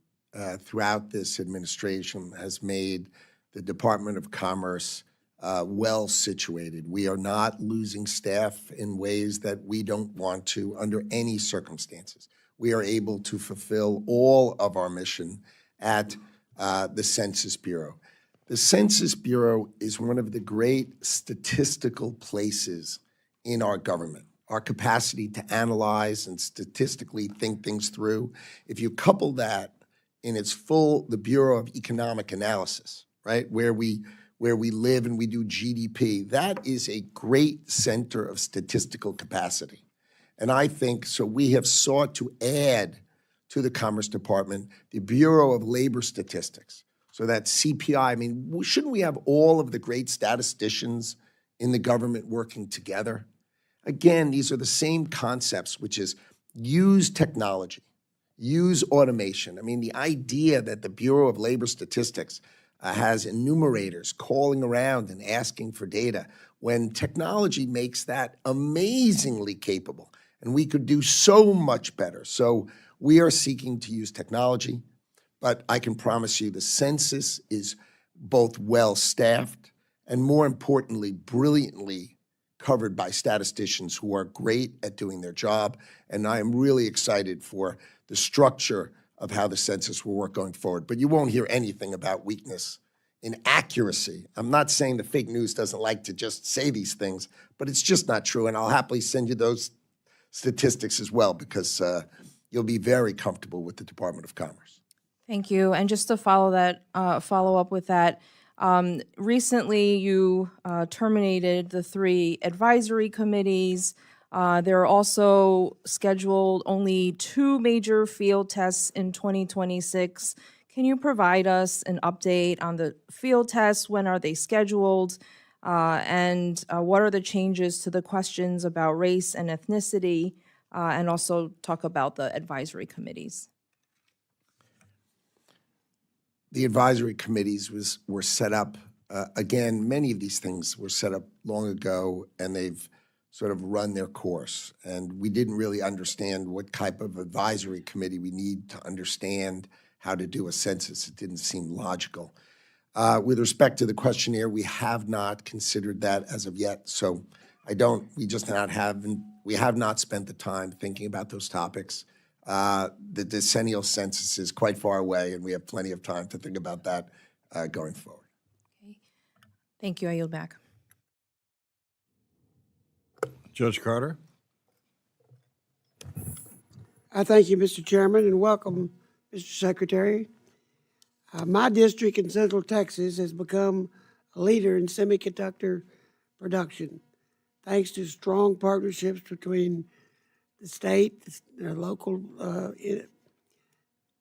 throughout this administration has made the Department of Commerce well situated. We are not losing staff in ways that we don't want to under any circumstances. We are able to fulfill all of our mission at the Census Bureau. The Census Bureau is one of the great statistical places in our government. Our capacity to analyze and statistically think things through. If you couple that in its full, the Bureau of Economic Analysis, right, where we live and we do GDP, that is a great center of statistical capacity. And I think, so we have sought to add to the Commerce Department the Bureau of Labor Statistics. So that CPI, I mean, shouldn't we have all of the great statisticians in the government working together? Again, these are the same concepts, which is use technology, use automation. I mean, the idea that the Bureau of Labor Statistics has enumerators calling around and asking for data when technology makes that amazingly capable, and we could do so much better. So we are seeking to use technology, but I can promise you the census is both well-staffed and, more importantly, brilliantly covered by statisticians who are great at doing their job. And I am really excited for the structure of how the census will work going forward. But you won't hear anything about weakness in accuracy. I'm not saying the fake news doesn't like to just say these things, but it's just not true. And I'll happily send you those statistics as well, because you'll be very comfortable with the Department of Commerce. Thank you. And just to follow up with that, recently you terminated the 3 advisory committees. There are also scheduled only 2 major field tests in 2026. Can you provide us an update on the field tests? When are they scheduled? And what are the changes to the questions about race and ethnicity? And also talk about the advisory committees. The advisory committees were set up, again, many of these things were set up long ago, and they've sort of run their course. And we didn't really understand what type of advisory committee we need to understand how to do a census. It didn't seem logical. With respect to the questionnaire, we have not considered that as of yet. So we have not spent the time thinking about those topics. The decennial census is quite far away, and we have plenty of time to think about that going forward. Okay. Thank you. I yield back. Judge Carter. I thank you, Mr. Chairman, and welcome, Mr. Secretary. My district in Central Texas has become a leader in semiconductor production, thanks to strong partnerships between the state, the local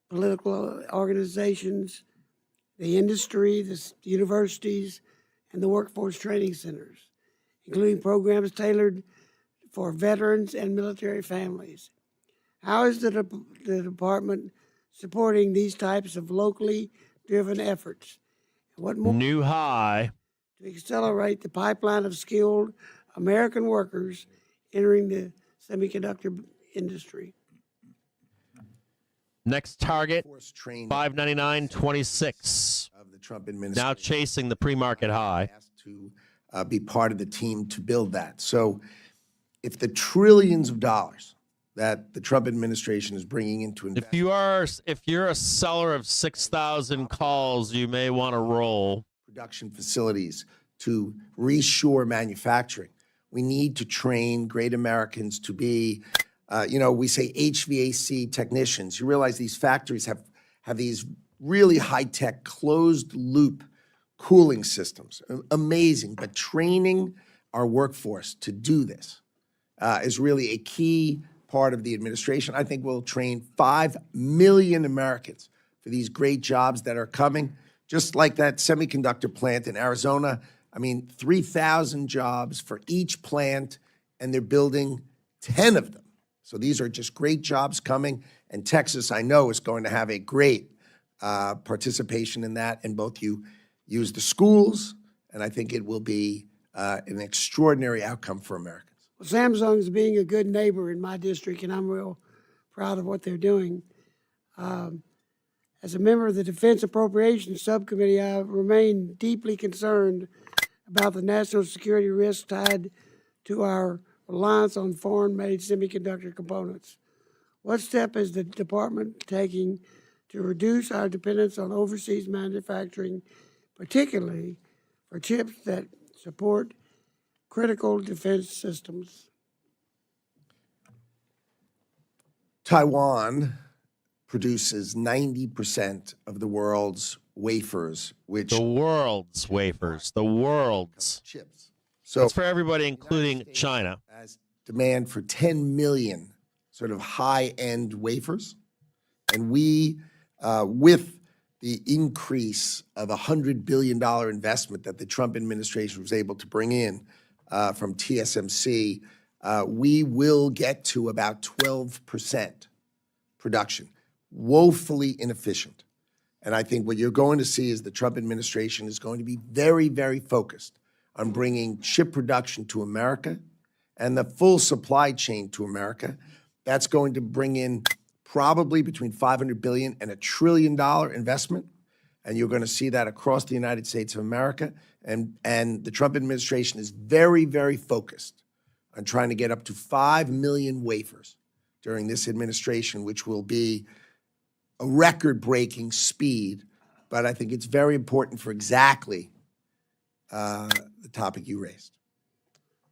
political organizations, the industry, the universities, and the workforce training centers, including programs tailored for veterans and military families. How is the department supporting these types of locally driven efforts? And what more New high. to accelerate the pipeline of skilled American workers entering the semiconductor industry? Next target, Force trained 599.26. of the Trump administration. Now chasing the pre-market high. Asked to be part of the team to build that. So if the trillions of dollars that the Trump administration is bringing into investment. If you're a seller of 6,000 calls, you may want to roll. Production facilities to reshore manufacturing. We need to train great Americans to be, we say HVAC technicians. You realize these factories have these really high-tech closed-loop cooling systems. Amazing, but training our workforce to do this is really a key part of the administration. I think we'll train 5 million Americans for these great jobs that are coming, just like that semiconductor plant in Arizona. 3,000 jobs for each plant, and they're building 10 of them. So these are just great jobs coming, and Texas, I know, is going to have a great participation in that, and both you use the schools, and I think it will be an extraordinary outcome for Americans. Well, Samsung's being a good neighbor in my district, and I'm real proud of what they're doing. As a member of the Defense Appropriations Subcommittee, I remain deeply concerned about the national security risks tied to our reliance on foreign-made semiconductor components. What step is the department taking to reduce our dependence on overseas manufacturing, particularly for chips that support critical defense systems? Taiwan produces 90% of the world's wafers, which The world's chips. So That's for everybody, including China. as demand for 10 million sort of high-end wafers, and we, with the increase of $100 billion investment that the Trump administration was able to bring in from TSMC, we will get to about 12% production. Woefully inefficient. And I think what you're going to see is the Trump administration is going to be very, very focused on bringing chip production to America and the full supply chain to America. That's going to bring in probably between $500 billion and $1 trillion investment. And you're going to see that across the United States of America. And the Trump administration is very, very focused on trying to get up to 5 million wafers during this administration, which will be a record-breaking speed. But I think it's very important for exactly the topic you raised.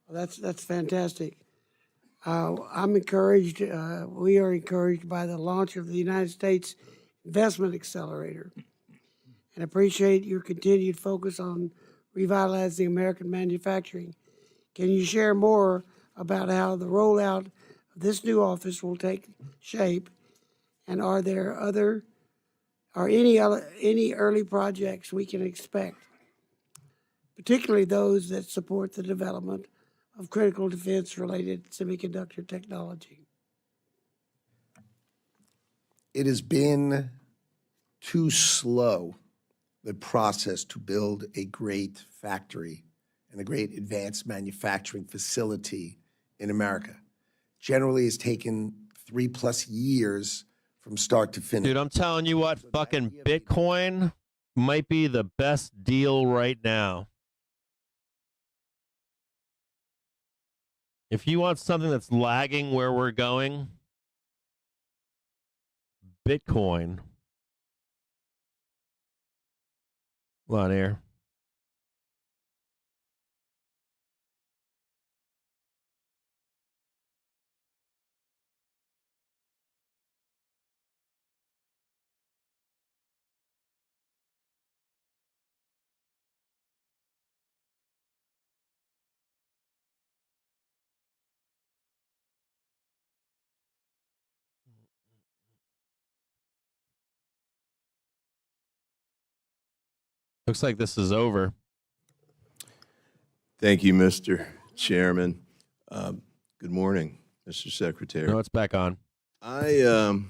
Well, that's fantastic. I'm encouraged. We are encouraged by the launch of the United States Investment Accelerator, and appreciate your continued focus on revitalizing American manufacturing. Can you share more about how the rollout of this new office will take shape, and are there any early projects we can expect, particularly those that support the development of critical defense-related semiconductor technology? It has been too slow, the process to build a great factory and a great advanced manufacturing facility in America. Generally, it's taken 3+ years from start to finish. Dude, I'm telling you what, fucking Bitcoin might be the best deal right now. If you want something that's lagging where we're going, Bitcoin. Hold on here. Looks like this is over. Thank you, Mr. Chairman. Good morning, Mr. Secretary. No, it's back on. I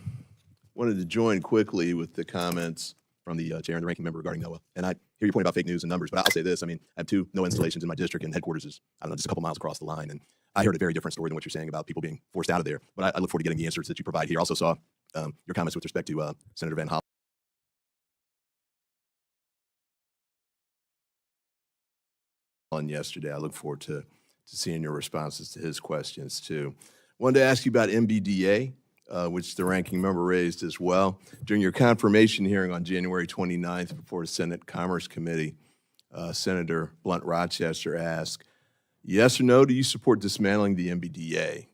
wanted to join quickly with the comments from the chair and the ranking member regarding NOAA. And I hear your point about fake news and numbers, but I'll say this. I mean, I have 2 NOAA installations in my district, and headquarters is, I don't know, just a couple miles across the line. And I heard a very different story than what you're saying about people being forced out of there. But I look forward to getting the answers that you provide here. I also saw your comments with respect to Senator Van Hollen. Yesterday. I look forward to seeing your responses to his questions too. Wanted to ask you about MBDA, which the ranking member raised as well. During your confirmation hearing on January 29th before the Senate Commerce Committee, Senator Blunt Rochester asked, yes or no, do you support dismantling the MBDA?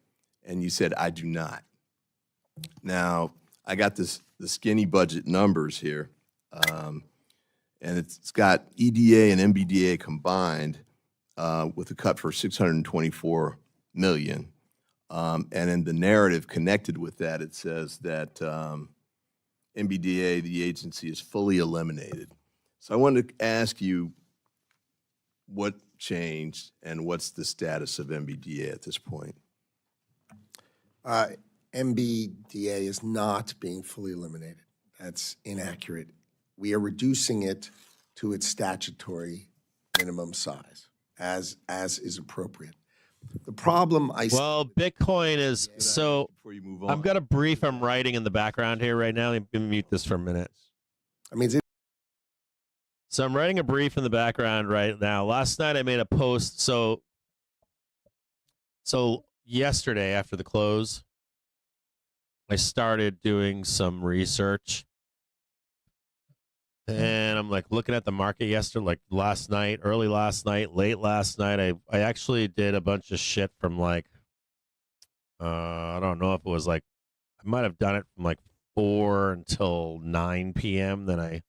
And you said, I do not. Now, I got the skinny budget numbers here, and it's got EDA and MBDA combined with a cut for $624 million. And in the narrative connected with that, it says that MBDA, the agency, is fully eliminated. So I wanted to ask you what changed and what's the status of MBDA at this point? MBDA is not being fully eliminated. That's inaccurate. We are reducing it to its statutory minimum size, as is appropriate. The problem Well, Bitcoin is so. Before you move on, I've got a brief I'm writing in the background here right now. Let me mute this for a minute. I mean, So I'm writing a brief in the background right now. Last night I made a post. So yesterday after the close, I started doing some research. And I'm like looking at the market yesterday, like last night, early last night, late last night. I actually did a bunch of shit from like, I don't know if it was like, I might have done it from like 4 until 9 p.m. Then I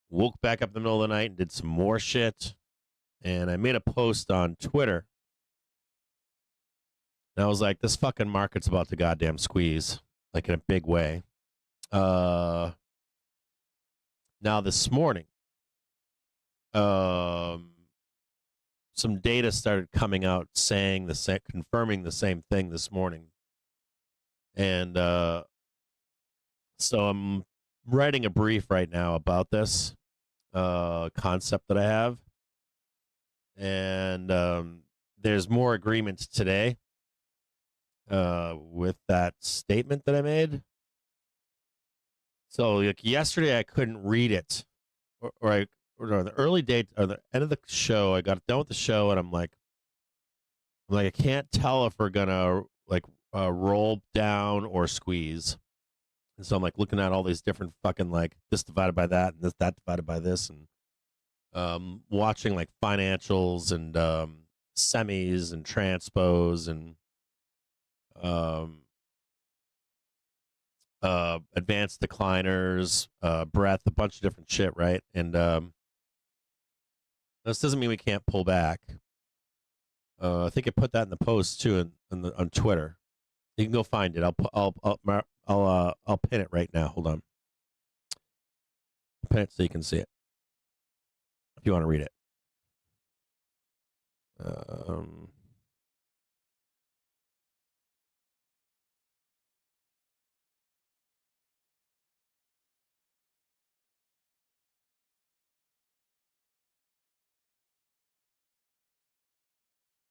woke back up in the middle of the night and did some more shit. And I made a post on Twitter. And I was like, this fucking market's about to goddamn squeeze, like in a big way. Now this morning, some data started coming out saying confirming the same thing this morning. And so I'm writing a brief right now about this concept that I have. And there's more agreements today with that statement that I made. So like yesterday I couldn't read it, or the early date or the end of the show, I got done with the show and I'm like I can't tell if we're gonna like roll down or squeeze. And so I'm like looking at all these different fucking like this divided by that and this that divided by this, and watching like financials and semis and transpos and advanced decliners, breadth, a bunch of different shit, right? And this doesn't mean we can't pull back. I think I put that in the post too on Twitter. You can go find it. I'll pin it right now. Hold on. I'll pin it so you can see it if you want to read it.